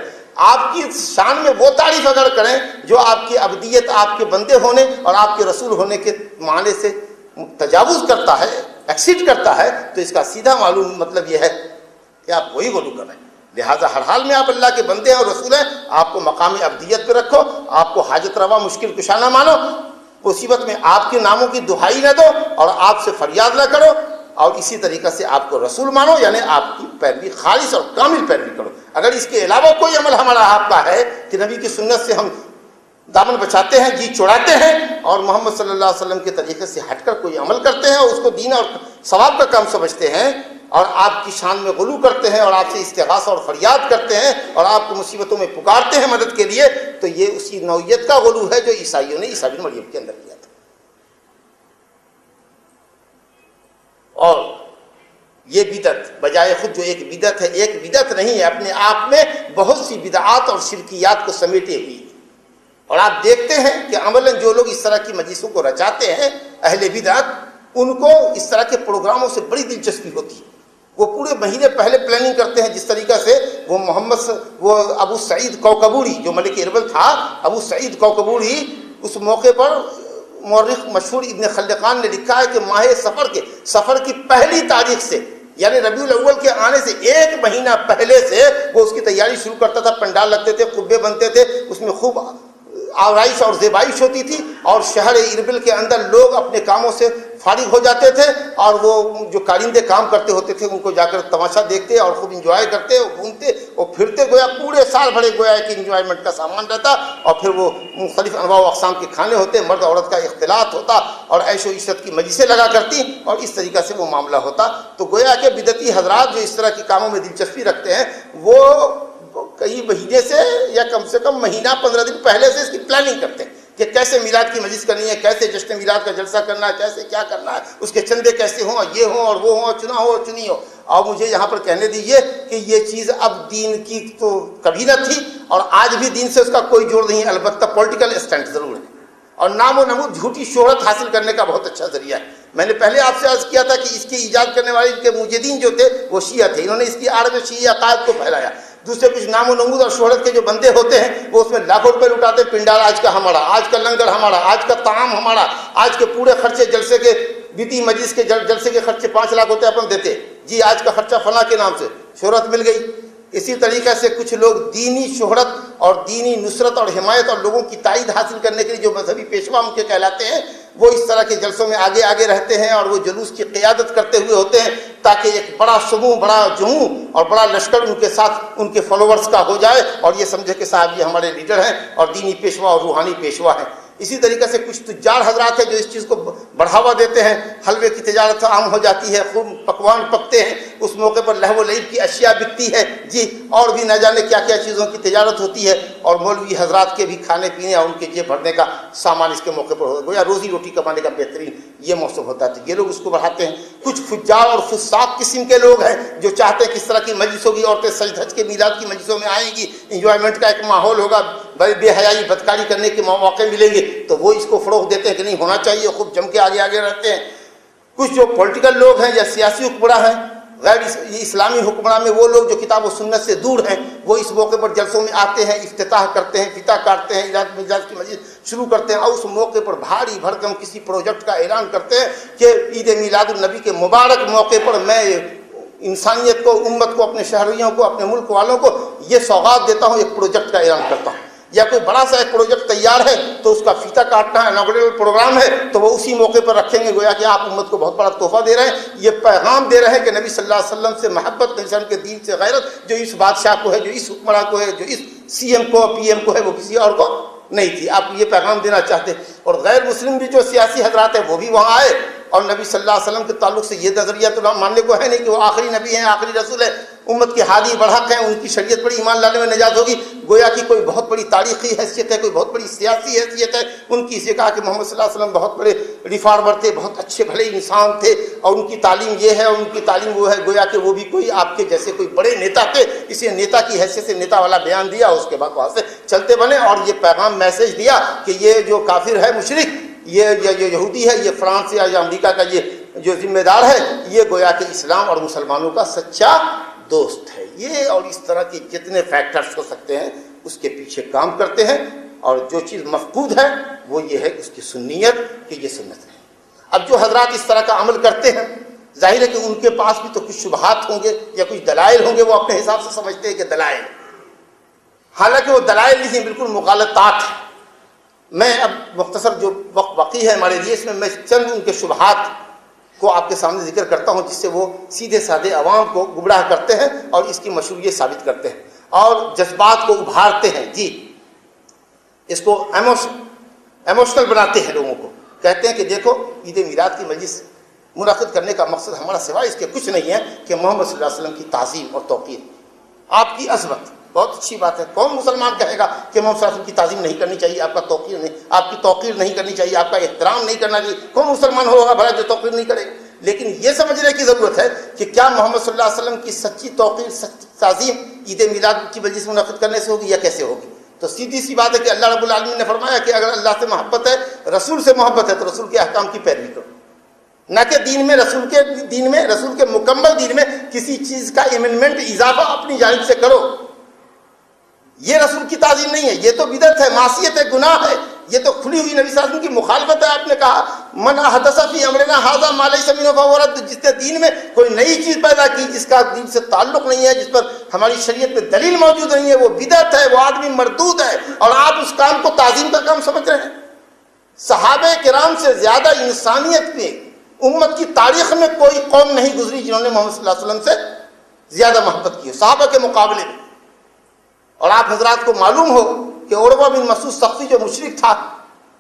آپ کی شان میں وہ تعریف اگر کریں جو آپ کی عبدیت، آپ کے بندے ہونے اور آپ کے رسول ہونے کے معنی سے تجاوز کرتا ہے، ایکسیڈ کرتا ہے، تو اس کا سیدھا معلوم مطلب یہ ہے کہ آپ وہی غلو کر رہے ہیں۔ لہٰذا ہر حال میں آپ اللہ کے بندے ہیں اور رسول ہیں، آپ کو مقام عبدیت پہ رکھو، آپ کو حاجت روا مشکل کشا نہ مانو، مصیبت میں آپ کے ناموں کی دہائی نہ دو اور آپ سے فریاد نہ کرو، اور اسی طریقہ سے آپ کو رسول مانو، یعنی آپ کی پیروی خالص اور کامل پیروی کرو۔ اگر اس کے علاوہ کوئی عمل ہمارا آپ کا ہے کہ نبی کی سنت سے ہم دامن بچاتے ہیں، جی چڑاتے ہیں، اور محمد صلی اللہ علیہ وسلم کے طریقے سے ہٹ کر کوئی عمل کرتے ہیں اور اس کو دین اور ثواب کا کام سمجھتے ہیں، اور آپ کی شان میں غلو کرتے ہیں اور آپ سے استغاثہ اور فریاد کرتے ہیں اور آپ کو مصیبتوں میں پکارتے ہیں مدد کے لیے، تو یہ اسی نوعیت کا غلو ہے جو عیسائیوں نے عیسیٰ بن مریم کے اندر کیا تھا۔ اور یہ بدعت بجائے خود جو ایک بدعت ہے، ایک بدعت نہیں ہے، اپنے آپ میں بہت سی بدعات اور شرکیات کو سمیٹے ہوئی۔ اور آپ دیکھتے ہیں کہ عملاً جو لوگ اس طرح کی مجلسوں کو رچاتے ہیں، اہل بدعت، ان کو اس طرح کے پروگراموں سے بڑی دلچسپی ہوتی ہے۔ وہ پورے مہینے پہلے پلاننگ کرتے ہیں، جس طریقہ سے وہ ابو سعید کوکبوری جو ملک اربل تھا، ابو سعید کوکبوری، اس موقع پر مورخ مشہور ابن خلقان نے لکھا ہے کہ ماہ سفر کی پہلی تاریخ سے، یعنی ربیع الاول کے آنے سے ایک مہینہ پہلے سے وہ اس کی تیاری شروع کرتا تھا۔ پنڈال لگتے تھے، قبے بنتے تھے، اس میں خوب آرائش اور زیبائش ہوتی تھی، اور شہر اربل کے اندر لوگ اپنے کاموں سے فارغ ہو جاتے تھے، اور وہ جو کارندے کام کرتے ہوتے تھے ان کو جا کر تماشا دیکھتے اور خوب انجوائے کرتے اور گھومتے اور پھرتے، گویا پورے سال بھرے گویا کہ انجوائمنٹ کا سامان رہتا، اور پھر وہ مختلف انواع و اقسام کے کھانے ہوتے، مرد عورت کا اختلاط ہوتا اور عیش و عشرت کی مجلسیں لگا کرتی، اور اس طریقہ سے وہ معاملہ ہوتا۔ تو گویا کہ بدعتی حضرات جو اس طرح کے کاموں میں دلچسپی رکھتے ہیں، وہ کئی مہینے سے یا کم سے کم مہینہ 15 دن پہلے سے اس کی پلاننگ کرتے ہیں کہ کیسے میلاد کی مجلس کرنی ہے، کیسے جشن میلاد کا جلسہ کرنا ہے، کیسے کیا کرنا ہے، اس کے چندے کیسے ہوں، یہ ہوں اور وہ ہوں، چنا ہو اور چنی ہو۔ اور مجھے یہاں پر کہنے دیجیے کہ یہ چیز اب دین کی تو کبھی نہ تھی، اور آج بھی دین سے اس کا کوئی جوڑ نہیں، البتہ پولیٹیکل اسٹنٹ ضرور ہے، اور نام و نمود جھوٹی شہرت حاصل کرنے کا بہت اچھا ذریعہ ہے۔ میں نے پہلے آپ سے عرض کیا تھا کہ اس کی ایجاد کرنے والے ان کے مجدین جو تھے وہ شیعہ تھے، انہوں نے اس کی آڑ میں شیعہ عقائد کو پھیلایا۔ دوسرے کچھ نام و نمود اور شہرت کے جو بندے ہوتے ہیں وہ اس میں لاکھوں روپے لٹاتے، پنڈال آج کا ہمارا، آج کا لنگر ہمارا، آج کا طعام ہمارا، آج کے پورے خرچے جلسے کے، بیتی مجلس کے جلسے کے خرچے 5 لاکھ ہوتے اپن دیتے، جی آج کا خرچہ فلاں کے نام سے، شہرت مل گئی۔ اسی طریقے سے کچھ لوگ دینی شہرت اور دینی نصرت اور حمایت اور لوگوں کی تائید حاصل کرنے کے لیے جو مذہبی پیشوا ان کے کہلاتے ہیں، وہ اس طرح کے جلسوں میں آگے آگے رہتے ہیں اور وہ جلوس کی قیادت کرتے ہوئے ہوتے ہیں تاکہ ایک بڑا سموں، بڑا جموں اور بڑا لشکر ان کے ساتھ ان کے فالوورز کا ہو جائے اور یہ سمجھے کہ صاحب یہ ہمارے لیڈر ہیں اور دینی پیشوا اور روحانی پیشوا ہیں۔ اسی طریقے سے کچھ تجار حضرات ہیں جو اس چیز کو بڑھاوا دیتے ہیں، حلوے کی تجارت عام ہو جاتی ہے، خوب پکوان پکتے ہیں، اس موقع پر لہو و لعب کی اشیاء بکتی ہے، جی اور بھی نہ جانے کیا کیا چیزوں کی تجارت ہوتی ہے، اور مولوی حضرات کے بھی کھانے پینے اور ان کے جیب بھرنے کا سامان اس کے موقع پر ہوتا ہے، گویا روزی روٹی کمانے کا بہترین یہ موسم ہوتا ہے، یہ لوگ اس کو بڑھاتے ہیں۔ کچھ فجار اور فساق قسم کے لوگ ہیں جو چاہتے ہیں کس طرح کی مجلس ہوگی، عورتیں سج دھج کے میلاد کی مجلسوں میں آئیں گی، انجوائمنٹ کا ایک ماحول ہوگا، بے حیائی بدکاری کرنے کے مواقع ملیں گے، تو وہ اس کو فروغ دیتے ہیں کہ نہیں ہونا چاہیے، خوب جم کے آگے آگے رہتے ہیں۔ کچھ جو پولیٹیکل لوگ ہیں یا سیاسی حکمراں ہیں، غیر اسلامی حکمران میں وہ لوگ جو کتاب و سنت سے دور ہیں، وہ اس موقع پر جلسوں میں آتے ہیں، افتتاح کرتے ہیں، فتح کاٹتے ہیں، اجلاس کی مجلس شروع کرتے ہیں، اور اس موقع پر بھاری بھرکم کسی پروجیکٹ کا اعلان کرتے ہیں کہ عید میلاد النبی کے مبارک موقع پر میں انسانیت کو، امت کو، اپنے شہریوں کو، اپنے ملک والوں کو یہ سوغات دیتا ہوں، ایک پروجیکٹ کا اعلان کرتا ہوں۔ یا کوئی بڑا سا ایک پروجیکٹ تیار ہے تو اس کا فیتہ کاٹنا ہے، انوگریل پروگرام ہے، تو وہ اسی موقع پر رکھیں گے، گویا کہ آپ امت کو بہت بڑا تحفہ دے رہے ہیں، یہ پیغام دے رہے ہیں کہ نبی صلی اللہ علیہ وسلم سے محبت، نبی صلی اللہ علیہ وسلم کے دین سے غیرت جو اس بادشاہ کو ہے، جو اس حکمراں کو ہے، جو اس سی ایم کو، پی ایم کو ہے، وہ کسی اور کو نہیں تھی۔ آپ یہ پیغام دینا چاہتے ہیں۔ اور غیر مسلم بھی جو سیاسی حضرات ہیں وہ بھی وہاں آئے، اور نبی صلی اللہ علیہ وسلم کے تعلق سے یہ نظریہ تو ماننے کو ہے نہیں کہ وہ آخری نبی ہیں، آخری رسول ہے، امت کے ہادی برحق ہیں، ان کی شریعت پر ایمان لانے میں نجات ہوگی، گویا کہ کوئی بہت بڑی تاریخی حیثیت ہے، کوئی بہت بڑی سیاسی حیثیت ہے ان کی۔ اسے کہا کہ محمد صلی اللہ علیہ وسلم بہت بڑے ریفارمر تھے، بہت اچھے بھلے انسان تھے، اور ان کی تعلیم یہ ہے اور ان کی تعلیم وہ ہے، گویا کہ وہ بھی کوئی آپ کے جیسے کوئی بڑے نیتا تھے، اسے نیتا کی حیثیت سے نیتا والا بیان دیا، اس کے بعد وہاں سے چلتے بنے اور یہ پیغام میسج دیا کہ یہ جو کافر ہے، مشرک، یہ یہودی ہے، یہ فرانس یا امریکہ کا یہ جو ذمہ دار ہے، یہ گویا کہ اسلام اور مسلمانوں کا سچا دوست ہے۔ یہ اور اس طرح کے جتنے فیکٹرز ہو سکتے ہیں اس کے پیچھے کام کرتے ہیں، اور جو چیز مفقود ہے وہ یہ ہے اس کی سنیت، کہ یہ سنت ہے۔ اب جو حضرات اس طرح کا عمل کرتے ہیں، ظاہر ہے کہ ان کے پاس بھی تو کچھ شبہات ہوں گے یا کچھ دلائل ہوں گے، وہ اپنے حساب سے سمجھتے ہیں کہ دلائل، حالانکہ وہ دلائل نہیں، بالکل مغالطات ہیں۔ میں اب مختصر جو وقت باقی ہے ہمارے لیے، اس میں چند ان کے شبہات کو آپ کے سامنے ذکر کرتا ہوں، جس سے وہ سیدھے سادے عوام کو گمراہ کرتے ہیں اور اس کی مشروعیت ثابت کرتے ہیں اور جذبات کو ابھارتے ہیں، جی اس کو ایموشنل بناتے ہیں، لوگوں کو کہتے ہیں کہ دیکھو عید میلاد کی مجلس منعقد کرنے کا مقصد ہمارا سوائے اس کے کچھ نہیں ہے کہ محمد صلی اللہ علیہ وسلم کی تعظیم اور توقیر، آپ کی عظمت، بہت اچھی بات ہے۔ کون مسلمان کہے گا کہ محمد صلی اللہ علیہ وسلم کی تعظیم نہیں کرنی چاہیے، آپ کا توقیر نہیں، آپ کی توقیر نہیں کرنی چاہیے، آپ کا احترام نہیں کرنا چاہیے؟ کون مسلمان ہوگا بھلا جو توقیر نہیں کرے گا؟ لیکن یہ سمجھنے کی ضرورت ہے کہ کیا محمد صلی اللہ علیہ وسلم کی سچی توقیر، سچی تعظیم عید میلاد کی مجلس منعقد کرنے سے ہوگی یا کیسے ہوگی؟ تو سیدھی سی بات ہے کہ اللہ رب العالمین نے فرمایا کہ اگر اللہ سے محبت ہے، رسول سے محبت ہے، تو رسول کے احکام کی پیروی کرو، نہ کہ دین میں، رسول کے مکمل دین میں کسی چیز کا ایمنڈمنٹ، اضافہ اپنی جانب سے کرو۔ یہ رسول کی تعظیم نہیں ہے، یہ تو بدعت ہے، معصیت ہے، گناہ ہے، یہ تو کھلی ہوئی نبی صلی اللہ علیہ وسلم کی مخالفت ہے۔ آپ نے کہا من احدث فی امرنا ھذا ما لیس منہ فہو رد، جس نے دین میں کوئی نئی چیز پیدا کی جس کا دین سے تعلق نہیں ہے، جس پر ہماری شریعت میں دلیل موجود نہیں ہے، وہ بدعت ہے، وہ آدمی مردود ہے، اور آپ اس کام کو تعظیم کا کام سمجھ رہے ہیں۔ صحابہ کرام سے زیادہ انسانیت میں، امت کی تاریخ میں کوئی قوم نہیں گزری جنہوں نے محمد صلی اللہ علیہ وسلم سے زیادہ محبت کی صحابہ کے مقابلے میں۔ اور آپ حضرات کو معلوم ہو کہ عروہ بن مسعود ثقفی جو مشرک تھا،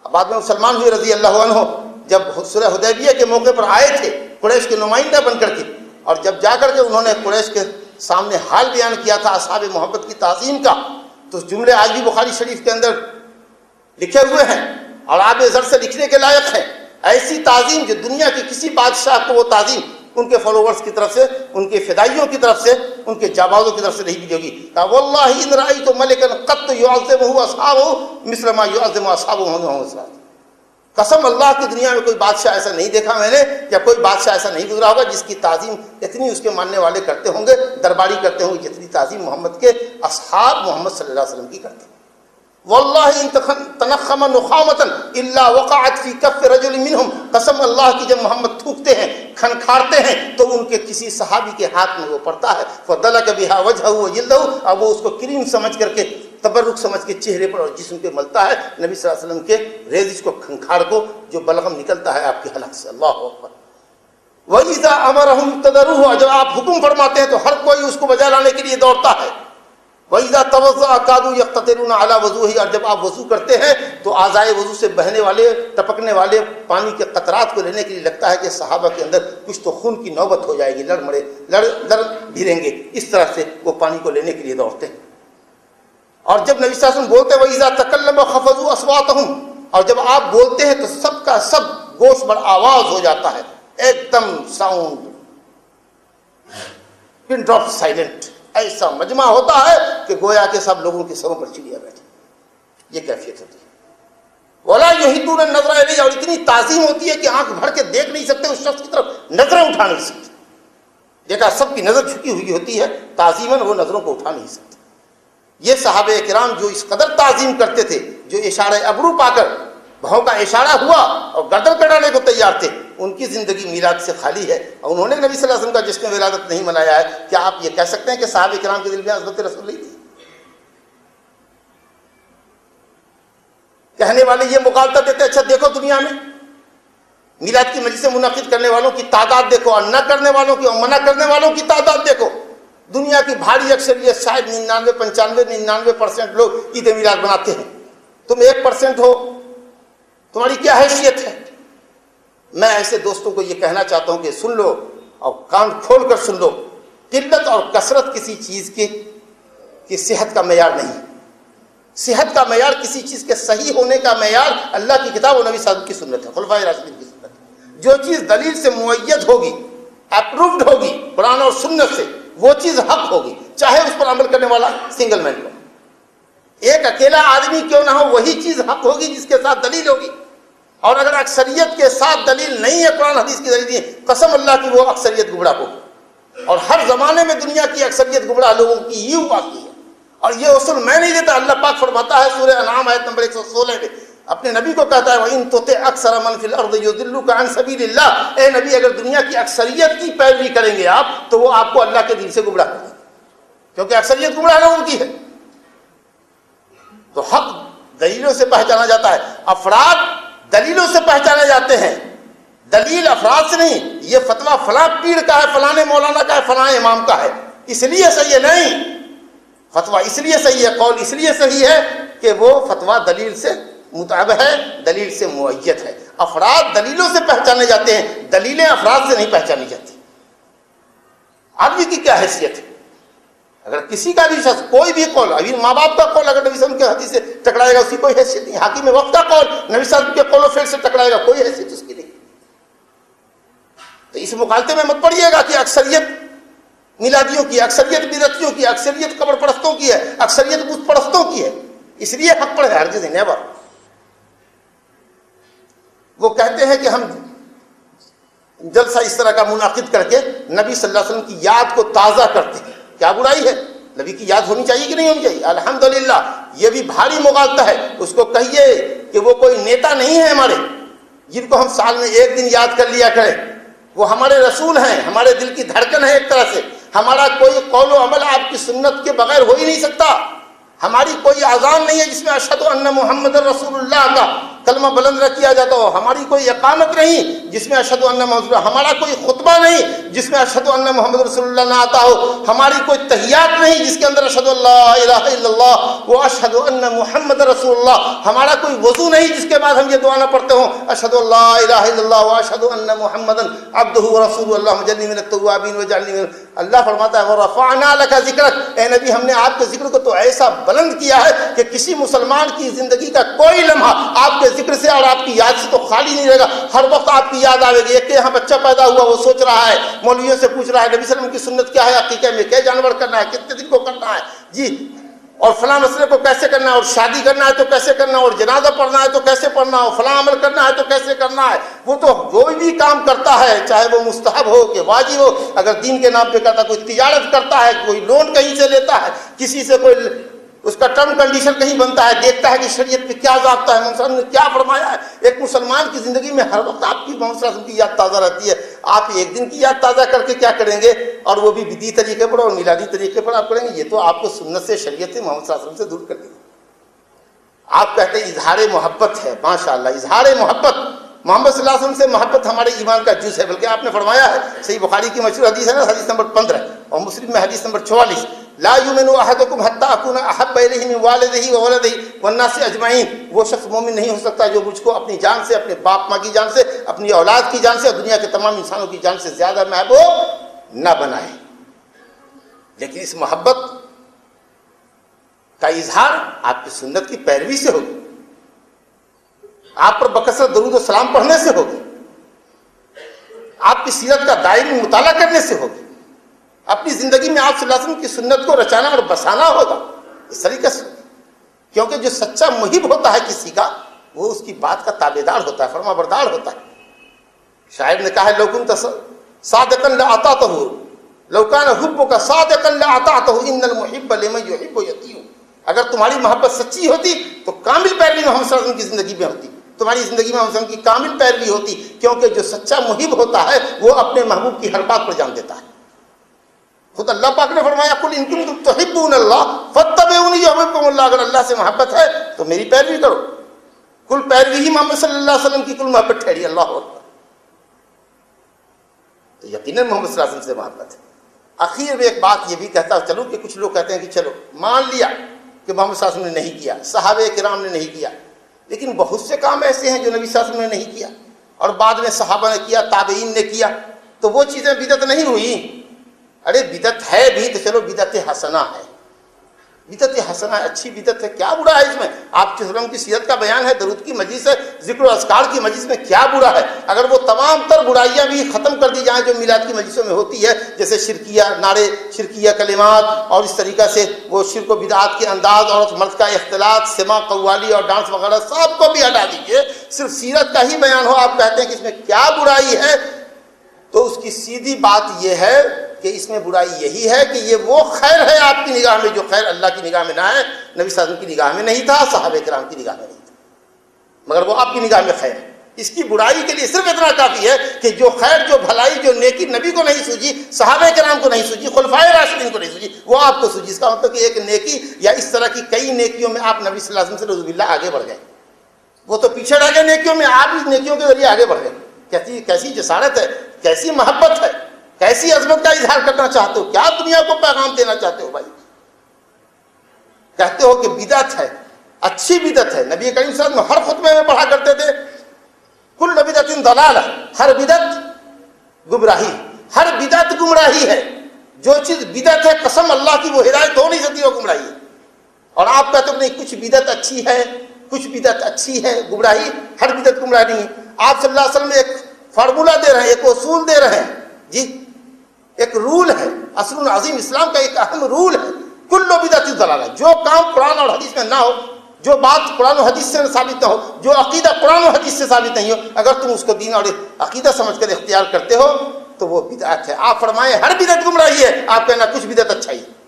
بعد میں مسلمان ہوئے رضی اللہ عنہ، جب صلح حدیبیہ کے موقع پر آئے تھے قریش کے نمائندہ بن کر کے، اور جب جا کر کے انہوں نے قریش کے سامنے حال بیان کیا تھا اصحاب محبت کی تعظیم کا، تو جملے آج بھی بخاری شریف کے اندر لکھے ہوئے ہیں اور آب زر سے لکھنے کے لائق ہیں۔ ایسی تعظیم جو دنیا کے کسی بادشاہ کو وہ تعظیم ان کے فالوورز کی طرف سے، ان کے فدائیوں کی طرف سے، ان کے جابازوں کی طرف سے نہیں ملے گی۔ واللہ ان رأیت ملکا قط يعظمه اصحابه مثل ما يعظم اصحابه محمد صلی اللہ علیہ وسلم، قسم اللہ کی دنیا میں کوئی بادشاہ ایسا نہیں دیکھا میں نے، یا کوئی بادشاہ ایسا نہیں گزرا ہوگا جس کی تعظیم اتنی اس کے ماننے والے کرتے ہوں گے، درباری کرتے ہوں گے، جتنی تعظیم محمد کے اصحاب محمد صلی اللہ علیہ وسلم کی کرتے ہیں۔ واللہ ان تنخم نخامۃ الا وقعت فی کف رجل منہم، قسم اللہ کی جب محمد تھوکتے ہیں، کھنکھارتے ہیں، تو ان کے کسی صحابی کے ہاتھ میں وہ پڑتا ہے، فدلک بہا وجہہ وجلدہ، اب وہ اس کو کریم سمجھ کر کے، تبرک سمجھ کے چہرے پر اور جسم پہ ملتا ہے، نبی صلی اللہ علیہ وسلم کے ریزش کو، کھنکھار کو، جو بلغم نکلتا ہے آپ کے حلق سے۔ اللہ اکبر۔ وَإِذَا أَمَرَهُمْ ابْتَدَرُوهُ، جب آپ حکم فرماتے ہیں تو ہر کوئی اس کو بجا لانے کے لیے دوڑتا ہے۔ وَإِذَا تَوَضَّأَ كَادُوا يَقْتَطِرُونَ عَلَى وُضُوئِهِ، اور جب آپ وضو کرتے ہیں تو اعضائے وضو سے بہنے والے، ٹپکنے والے پانی کے قطرات کو لینے کے لیے لگتا ہے کہ صحابہ کے اندر کچھ تو خون کی نوبت ہو جائے گی، لڑ بھیریں گے، اس طرح سے وہ پانی کو لینے کے لیے دوڑتے ہیں۔ اور جب نبی صلی اللہ علیہ وسلم بولتے ہیں وَإِذَا تَكَلَّمَ خَفَضُوا أَصْوَاتَهُمْ، اور جب آپ بولتے ہیں تو سب کا سب گوش بڑ آواز ہو جاتا ہے، ایک دم ساؤنڈ، پن ڈراپ سائلنٹ، ایسا مجمع ہوتا ہے کہ گویا کہ سب لوگوں کے سروں پر چڑیا بیٹھے، یہ کیفیت ہوتی ہے۔ وَلَا يُحِدُّونَ النَّظْرَ إِلَيْهِ، اور اتنی تعظیم ہوتی ہے کہ آنکھ بھر کے دیکھ نہیں سکتے، اس شخص کی طرف نظریں اٹھا نہیں سکتے۔ ایک سب کی نظر جھکی ہوئی ہوتی ہے تعظیماً، وہ نظروں کو اٹھا نہیں سکتے۔ یہ صحابہ کرام جو اس قدر تعظیم کرتے تھے، جو اشارہ ابرو پا کر بہوں کا اشارہ ہوا اور گردن کٹانے کو تیار تھے، ان کی زندگی میلاد سے خالی ہے، اور انہوں نے نبی صلی اللہ علیہ وسلم کا جشن ولادت نہیں منایا ہے۔ کیا آپ یہ کہہ سکتے ہیں کہ صحابہ کرام کے دل میں عظمت رسول نہیں تھی؟ کہنے والے یہ مغالطہ دیتے، اچھا دیکھو دنیا میں میلاد کی مجلسیں منعقد کرنے والوں کی تعداد دیکھو، اور نہ کرنے والوں کی اور منع کرنے والوں کی تعداد دیکھو۔ دنیا کی بھاری اکثریت شاید 99-95-99% لوگ عید میلاد مناتے ہیں، تم 1% ہو، تمہاری کیا حیثیت ہے؟ میں ایسے دوستوں کو یہ کہنا چاہتا ہوں کہ سن لو اور کان کھول کر سن لو، قلت اور کثرت کسی چیز کی صحت کا معیار نہیں۔ صحت کا معیار کسی چیز کے صحیح ہونے کا معیار اللہ کی کتاب اور نبی صلی اللہ علیہ وسلم کی سنت ہے، خلفائے راشدین کی سنت ہے۔ جو چیز دلیل سے مؤید ہوگی، اپرووڈ ہوگی قرآن اور سنت سے، وہ چیز حق ہوگی، چاہے اس پر عمل کرنے والا سنگل مین ہو، ایک اکیلا آدمی کیوں نہ ہو، وہی چیز حق ہوگی جس کے ساتھ دلیل ہوگی۔ اور اگر اکثریت کے ساتھ دلیل نہیں ہے، قرآن حدیث کی دلیل نہیں ہے، قسم اللہ کی وہ اکثریت گمراہ ہوگی۔ اور ہر زمانے میں دنیا کی اکثریت گمراہ لوگوں کی یہ باقی ہے، اور یہ اصول میں نہیں دیتا، اللہ پاک فرماتا ہے سورہ انعام آیت نمبر 116 میں، اپنے نبی کو کہتا ہے وَإِن تُطِعْ أَكْثَرَ مَنْ فِي الْأَرْضِ يُضِلُّكَ عَنْ سَبِيلِ اللَّهِ، اے نبی اگر دنیا کی اکثریت کی پیروی کریں گے آپ تو وہ آپ کو اللہ کے دین سے گمراہ کریں گے، کیونکہ اکثریت گمراہ لوگوں کی ہے۔ تو حق دلیلوں سے پہچانا جاتا ہے، افراد دلیلوں سے پہچانے جاتے ہیں، دلیل افراد سے نہیں۔ یہ فتویٰ فلاں پیر کا ہے، فلاں مولانا کا ہے، فلاں امام کا ہے، اس لیے صحیح ہے نہیں، فتویٰ اس لیے صحیح ہے، قول اس لیے صحیح ہے کہ وہ فتویٰ دلیل سے مطابق ہے، دلیل سے مؤید ہے۔ افراد دلیلوں سے پہچانے جاتے ہیں، دلیلیں افراد سے نہیں پہچانی جاتی۔ آدمی کی کیا حیثیت ہے؟ اگر کسی کا بھی شخص کوئی بھی قول، ابھی ماں باپ کا قول اگر نبی صلی اللہ علیہ وسلم کے حدیث سے ٹکرائے گا اس کی کوئی حیثیت نہیں، حاکم وقت کا قول نبی صلی اللہ علیہ وسلم کے قول و فعل سے ٹکرائے گا کوئی حیثیت اس کی نہیں۔ تو اس مغالطے میں مت پڑیے گا کہ اکثریت میلادیوں کی، اکثریت بدعتیوں کی، اکثریت قبر پرستوں کی ہے، اکثریت بت پرستوں کی ہے، اس لیے حق پر ہے، ہرگز نیور۔ وہ کہتے ہیں کہ ہم جلسہ اس طرح کا منعقد کر کے نبی صلی اللہ علیہ وسلم کی یاد کو تازہ کرتے ہیں، کیا برائی ہے؟ نبی کی یاد ہونی چاہیے کہ نہیں ہونی چاہیے؟ الحمدللہ، یہ بھی بھاری مغالطہ ہے۔ اس کو کہیے کہ وہ کوئی نیتا نہیں ہے ہمارے جن کو ہم سال میں ایک دن یاد کر لیا کریں، وہ ہمارے رسول ہیں، ہمارے دل کی دھڑکن ہے ایک طرح سے۔ ہمارا کوئی قول و عمل آپ کی سنت کے بغیر ہو ہی نہیں سکتا، ہماری کوئی اذان نہیں ہے جس میں اشہد ان محمد رسول اللہ کا کلمہ بلند نہ کیا جاتا ہو، ہماری کوئی اقامت نہیں جس میں اشہد ان محمد، ہمارا کوئی خطبہ نہیں جس میں اشہد ان محمد رسول اللہ نہ آتا ہو، ہماری کوئی تحیات نہیں جس کے اندر اشہد اللہ الہ الا اللہ و اشہد ان محمد رسول اللہ، ہمارا کوئی وضو نہیں جس کے بعد ہم یہ دعا نہ پڑھتے ہوں اشہد اللہ الہ الا اللہ و اشہد ان محمد عبدہ و رسولہ اللہم اجعلنی من التوابین واجعلنی من۔ اللہ فرماتا ہے وَرَفَعْنَا لَكَ ذِكْرَكَ، اے نبی ہم نے آپ کے ذکر کو تو ایسا بلند کیا ہے کہ کسی مسلمان کی زندگی کا کوئی لمحہ آپ کے ذکر سے اور آپ کی یاد سے تو خالی نہیں رہے گا، ہر وقت آپ کی یاد آئے گی۔ ایک کے یہاں بچہ پیدا ہوا، وہ سوچ رہا ہے، مولویوں سے پوچھ رہا ہے نبی صلی اللہ علیہ وسلم کی سنت کیا ہے، عقیقے میں کیا جانور کرنا ہے، کتنے دن کو کرنا ہے جی، اور فلاں مسئلے کو کیسے کرنا ہے، اور شادی کرنا ہے تو کیسے کرنا ہے، اور جنازہ پڑھنا ہے تو کیسے پڑھنا ہے، اور فلاں عمل کرنا ہے تو کیسے کرنا ہے۔ وہ تو کوئی بھی کام کرتا ہے، چاہے وہ مستحب ہو کہ واجب ہو، اگر دین کے نام پہ کرتا ہے، کوئی تجارت کرتا ہے، کوئی لون کہیں سے لیتا ہے، کسی سے کوئی اس کا ٹرم کنڈیشن کہیں بنتا ہے، دیکھتا ہے کہ شریعت پہ کیا ضابطہ ہے، محمد نے کیا فرمایا ہے۔ ایک مسلمان کی زندگی میں ہر وقت آپ کی محمد صلی اللہ علیہ وسلم کی یاد تازہ رہتی ہے۔ آپ ایک دن کی یاد تازہ کر کے کیا کریں گے، اور وہ بھی بدعی طریقے پر اور میلادی طریقے پر آپ کریں گے، یہ تو آپ کو سنت سے، شریعت سے، محمد صلی اللہ علیہ وسلم سے دور کر دیں گے۔ آپ کہتے ہیں اظہار محبت ہے، ماشاءاللہ اظہار محبت، محمد صلی اللہ علیہ وسلم سے محبت ہمارے ایمان کا جز ہے، بلکہ آپ نے فرمایا ہے، صحیح بخاری کی مشہور حدیث ہے نا، حدیث نمبر 15 اور مسلم میں حدیث نمبر 44، لا یؤمن احدکم حتی اکون احب الیہ من والدہ وولدہ والناس اجمعین، وہ شخص مومن نہیں ہو سکتا جو مجھ کو اپنی جان سے، اپنے باپ ماں کی جان سے، اپنی اولاد کی جان سے اور دنیا کے تمام انسانوں کی جان سے زیادہ محبوب نہ بنائے۔ لیکن اس محبت کا اظہار آپ کی سنت کی پیروی سے ہوگی، آپ پر بکثرت درود و سلام پڑھنے سے ہوگی، آپ کی سیرت کا دائمی مطالعہ کرنے سے ہوگی، اپنی زندگی میں آپ صلی اللہ علیہ وسلم کی سنت کو رچانا اور بسانا ہوگا اس طریقے سے، کیونکہ جو سچا محب ہوتا ہے کسی کا، وہ اس کی بات کا تابعدار ہوتا ہے، فرما بردار ہوتا ہے۔ شاعر نے کہا ہے لو کنت صادقا لاطعته لو کان حبک صادقا لاطعتہ ان المحب لمن یحب یطیع، اگر تمہاری محبت سچی ہوتی تو کامل پیروی محمد صلی اللہ علیہ وسلم کی زندگی میں ہوتی، تمہاری زندگی میں محمد صلی اللہ علیہ وسلم کی کامل پیروی ہوتی، کیونکہ جو سچا محب ہوتا ہے وہ اپنے محبوب کی ہر بات پر جان دیتا ہے۔ خود اللہ پاک نے فرمایا قل ان کنتم تحبون اللہ فاتبعونی یحببکم اللہ، اگر اللہ سے محبت ہے تو میری پیروی کرو۔ کل پیروی ہی محمد صلی اللہ علیہ وسلم کی کل محبت ٹھہری، اللہ اکبر۔ تو یقیناً محمد صلی اللہ علیہ وسلم سے محبت ہے۔ آخر میں ایک بات یہ بھی کہتا چلوں کہ کچھ لوگ کہتے ہیں کہ چلو مان لیا کہ محمد صلی اللہ علیہ وسلم نے نہیں کیا، صحابہ کرام نے نہیں کیا، لیکن بہت سے کام ایسے ہیں جو نبی صلی اللہ علیہ وسلم نے نہیں کیا اور بعد میں صحابہ نے کیا، تابعین نے کیا، تو وہ چیزیں بدعت نہیں ہوئی۔ ارے بدعت ہے بھی تو چلو بدعت حسنہ ہے، بدعت حسنہ ہے، اچھی بدعت ہے، کیا برا ہے اس میں؟ آپ کے وسلم کی سیرت کا بیان ہے، درود کی مجلس ہے، ذکر و اذکار کی مجلس میں کیا برا ہے؟ اگر وہ تمام تر برائیاں بھی ختم کر دی جائیں جو میلاد کی مجلسوں میں ہوتی ہے، جیسے شرکیہ نعرے، شرکیہ کلمات اور اس طریقہ سے وہ شرک و بدعات کے انداز، عورت مرد کا اختلاط، سما قوالی اور ڈانس وغیرہ سب کو بھی ہٹا دیجیے، صرف سیرت کا ہی بیان ہو، آپ کہتے ہیں کہ اس میں کیا برائی ہے، تو اس کی سیدھی بات یہ ہے کہ اس میں برائی یہی ہے کہ یہ وہ خیر ہے آپ کی نگاہ میں جو خیر اللہ کی نگاہ میں نہ ہے، نبی صلی اللہ علیہ وسلم کی نگاہ میں نہیں تھا، صحابہ کرام کی نگاہ میں نہیں تھا، مگر وہ آپ کی نگاہ میں خیر ہے۔ اس کی برائی کے لیے صرف اتنا کافی ہے کہ جو خیر، جو بھلائی، جو نیکی نبی کو نہیں سوجی، صحابہ کرام کو نہیں سوجی، خلفائے راشدین کو نہیں سوجی، وہ آپ کو سوجی۔ اس کا مطلب کہ ایک نیکی یا اس طرح کی کئی نیکیوں میں آپ نبی صلی اللہ علیہ وسلم سے رضو باللہ آگے بڑھ گئے، وہ تو پیچھے رہ گئے نیکیوں میں، آپ اس نیکیوں کے ذریعے آگے بڑھ گئے۔ کیسی جسارت ہے، کیسی محبت ہے، کیسی عظمت کا اظہار کرنا چاہتے ہو، کیا دنیا کو پیغام دینا چاہتے ہو بھائی؟ کہتے ہو کہ بدعت ہے، اچھی بدعت ہے، نبی کریم صلی اللہ علیہ وسلم ہر خطبے میں پڑھا کرتے تھے کل بدعت ضلالہ، ہر بدعت گمراہی، ہر بدعت گمراہی ہے، جو چیز بدعت ہے قسم اللہ کی وہ ہدایت ہو نہیں سکتی، وہ گمراہی ہے۔ اور آپ کہتے ہو نہیں کچھ بدعت اچھی ہے، کچھ بدعت اچھی ہے، گمراہی، ہر بدعت گمراہی نہیں ہے۔ آپ صلی اللہ علیہ وسلم ایک فارمولہ دے رہے ہیں، ایک اصول دے رہے ہیں، جی ایک رول ہے، اصل عظیم اسلام کا ایک اہم رول ہے، کل بدعت ضلالہ، جو کام قرآن اور حدیث میں نہ ہو، جو بات قرآن و حدیث سے ثابت نہ ہو، جو عقیدہ قرآن و حدیث سے ثابت نہیں ہو، اگر تم اس کو دین اور عقیدہ سمجھ کر اختیار کرتے ہو تو وہ بدعت ہے۔ آپ فرمائیں ہر بدعت گمراہی ہے، آپ کہنا کچھ بدعت اچھا ہی ہے۔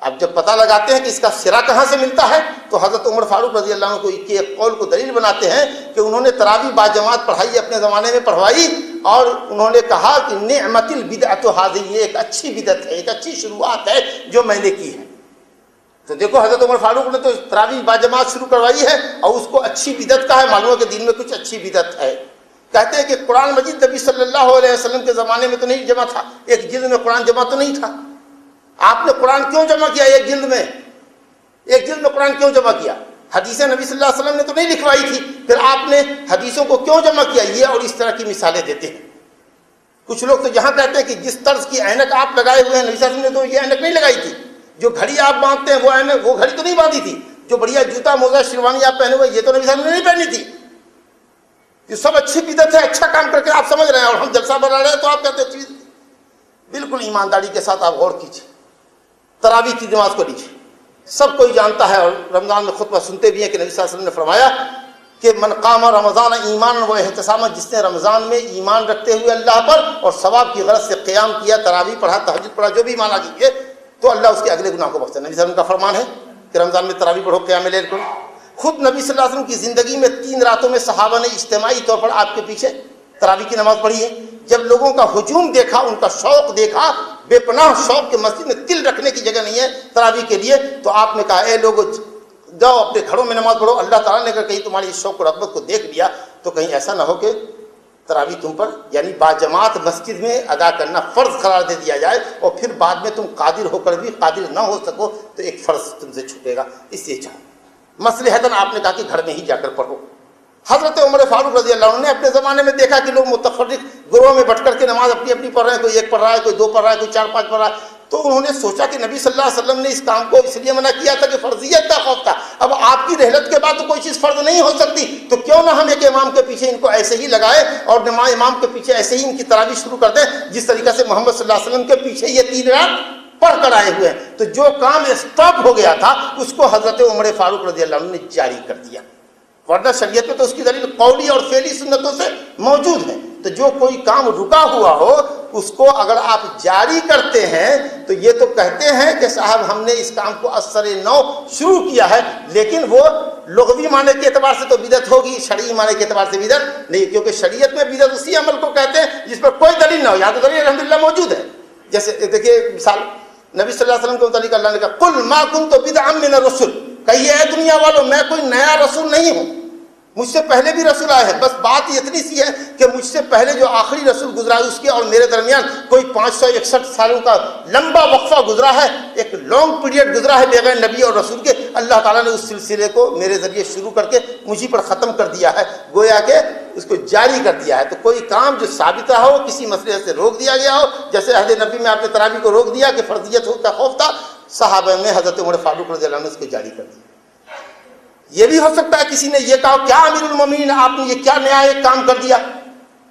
اب جب پتہ لگاتے ہیں کہ اس کا سرا کہاں سے ملتا ہے تو حضرت عمر فاروق رضی اللہ عنہ کو ایک قول کو دلیل بناتے ہیں کہ انہوں نے تراویح باجماعت پڑھائی، اپنے زمانے میں پڑھوائی، اور انہوں نے کہا کہ نعمت البدعۃ هذه، یہ ایک اچھی بدعت ہے، ایک اچھی شروعات ہے جو میں نے کی ہے۔ تو دیکھو حضرت عمر فاروق نے تو تراویح باجماعت شروع کروائی ہے اور اس کو اچھی بدعت کہا ہے، معلوم ہے کہ دین میں کچھ اچھی بدعت ہے۔ کہتے ہیں کہ قرآن مجید نبی صلی اللہ علیہ وسلم کے زمانے میں تو نہیں جمع تھا، ایک جلد میں قرآن جمع تو نہیں تھا، آپ نے قرآن کیوں جمع کیا ایک جلد میں؟ ایک جلد میں قرآن کیوں جمع کیا؟ حدیثیں نبی صلی اللہ علیہ وسلم نے تو نہیں لکھوائی تھی، پھر آپ نے حدیثوں کو کیوں جمع کیا؟ یہ اور اس طرح کی مثالیں دیتے ہیں۔ کچھ لوگ تو یہاں کہتے ہیں کہ جس طرز کی اینک آپ لگائے ہوئے ہیں نبی صلی اللہ علیہ وسلم نے تو یہ اینک نہیں لگائی تھی، جو گھڑی آپ باندھتے ہیں وہ اینک، وہ گھڑی تو نہیں باندھی تھی، جو بڑھیا جوتا موزہ شیروانی آپ پہنے ہوئے یہ تو نبی صلی اللہ علیہ وسلم نے نہیں پہنی تھی۔ یہ سب اچھی بدعت ہے، اچھا کام کر کے آپ سمجھ رہے ہیں، اور ہم جلسہ بنا رہے ہیں تو آپ کہتے ہیں چیز۔ بالکل ایمانداری کے ساتھ آپ غور کیجیے، تراویح کی نماز کو لیجیے، سب کوئی جانتا ہے اور رمضان میں خطبہ سنتے بھی ہیں کہ نبی صلی اللہ علیہ وسلم نے فرمایا کہ من قام رمضان ایمانا و احتسابا، جس نے رمضان میں ایمان رکھتے ہوئے اللہ پر اور ثواب کی غرض سے قیام کیا، تراویح پڑھا، تہجد پڑھا، جو بھی مانا کیجیے، تو اللہ اس کے اگلے گناہ کو بخشتا ہے۔ نبی صلی اللہ علیہ وسلم کا فرمان ہے کہ رمضان میں تراویح پڑھو، قیام لیل کرو۔ خود نبی صلی اللہ علیہ وسلم کی زندگی میں 3 راتوں میں صحابہ نے اجتماعی طور پر آپ کے پیچھے تراویح کی نماز پڑھی ہے۔ جب لوگوں کا ہجوم دیکھا، ان کا شوق دیکھا، بے پناہ شوق، کہ مسجد میں تل رکھنے کی جگہ نہیں ہے تراویح کے لیے، تو آپ نے کہا اے لوگو جاؤ اپنے گھروں میں نماز پڑھو۔ اللہ تعالیٰ نے اگر کہیں تمہاری اس شوق و رغبت کو دیکھ لیا تو کہیں ایسا نہ ہو کہ تراویح تم پر یعنی باجماعت مسجد میں ادا کرنا فرض قرار دے دیا جائے، اور پھر بعد میں تم قادر ہو کر بھی قادر نہ ہو سکو تو ایک فرض تم سے چھوٹے گا، اس لیے چاہو۔ مصلحتاً آپ نے کہا کہ گھر میں ہی جا کر پڑھو۔ حضرت عمر فاروق رضی اللہ عنہ نے اپنے زمانے میں دیکھا کہ لوگ متفرق گروہوں میں بٹ کر کے نماز اپنی اپنی پڑھ رہے ہیں، کوئی 1 پڑھ رہا ہے، کوئی 2 پڑھ رہا ہے، کوئی 4 5 پڑھ رہا ہے، تو انہوں نے سوچا کہ نبی صلی اللہ علیہ وسلم نے اس کام کو اس لیے منع کیا تھا کہ فرضیت کا خوف تھا، اب آپ کی رحلت کے بعد تو کوئی چیز فرض نہیں ہو سکتی، تو کیوں نہ ہم ایک امام کے پیچھے ان کو ایسے ہی لگائے اور امام کے پیچھے ایسے ہی ان کی تراویح شروع کر دیں جس طریقہ سے محمد صلی اللہ علیہ وسلم کے پیچھے یہ 3 رات پڑھ کر آئے ہوئے ہیں۔ تو جو کام اسٹاپ ہو گیا تھا اس کو حضرت عمر فاروق رضی اللہ عنہ نے جاری کر دیا، ورنہ شریعت میں تو اس کی دلیل قولی اور فعلی سنتوں سے موجود ہے۔ تو جو کوئی کام رکا ہوا ہو اس کو اگر آپ جاری کرتے ہیں تو یہ تو کہتے ہیں کہ صاحب ہم نے اس کام کو اثر نو شروع کیا ہے، لیکن وہ لغوی معنی کے اعتبار سے تو بدعت ہوگی، شرعی معنی کے اعتبار سے بدعت نہیں، کیونکہ شریعت میں بدعت اسی عمل کو کہتے ہیں جس پر کوئی دلیل نہ ہو، یا تو دلیل الحمدللہ موجود ہے. جیسے دیکھیے مثال نبی صلی اللہ علیہ وسلم کے متعلق اللہ نے کہا قل ما کنت بدعا من الرسل، کہیے اے دنیا والوں میں کوئی نیا رسول نہیں ہوں، مجھ سے پہلے بھی رسول آئے ہیں، بس بات اتنی سی ہے کہ مجھ سے پہلے جو آخری رسول گزرا ہے اس کے اور میرے درمیان کوئی 561 سالوں کا لمبا وقفہ گزرا ہے، ایک لانگ پیریڈ گزرا ہے بغیر نبی اور رسول کے. اللہ تعالیٰ نے اس سلسلے کو میرے ذریعے شروع کر کے مجھے پر ختم کر دیا ہے، گویا کہ اس کو جاری کر دیا ہے. تو کوئی کام جو ثابت رہا ہو، کسی مسئلے سے روک دیا گیا ہو، جیسے عہد نبی میں آپ نے تراویح کو روک دیا کہ فرضیت کا خوف تھا، صحابہ میں حضرت عمر فاروق رضی اللہ عنہ نے اس کو جاری کر دیا. یہ بھی ہو سکتا ہے کسی نے یہ کہا کیا امیر المومنین آپ نے یہ کیا نیا ایک کام کر دیا،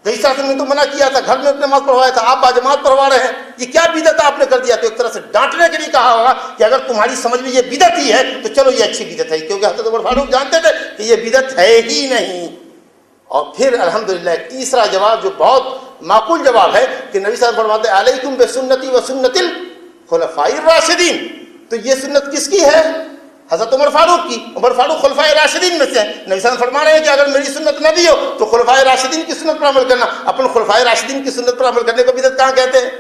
رئیس اعظم نے تو منع کیا تھا، گھر میں اپنے نماز پڑھوایا تھا، آپ باجماعت پڑھوا رہے ہیں، یہ کیا بدعت آپ نے کر دیا. تو ایک طرح سے ڈانٹنے کے لیے کہا ہوگا کہ اگر تمہاری سمجھ میں یہ بدعت ہی ہے تو چلو یہ اچھی بدعت ہے، کیونکہ حضرت عمر فاروق جانتے تھے کہ یہ بدعت ہے ہی نہیں. اور پھر الحمدللہ ایک تیسرا جواب جو بہت معقول جواب ہے کہ نبی صلی اللہ علیہ وسلم فرماتے ہیں علیکم بسنتی و سنت الخلفاء الراشدین. تو یہ سنت کس کی ہے؟ حضرت عمر فاروق کی. عمر فاروق خلفائے راشدین میں سے ہیں. نبی صلی اللہ علیہ وسلم فرما رہے ہیں کہ اگر میری سنت نہ بھی ہو تو خلفائے راشدین کی سنت پر عمل کرنا. اپن خلفائے راشدین کی سنت پر عمل کرنے کو بدعت کہاں کہتے ہیں؟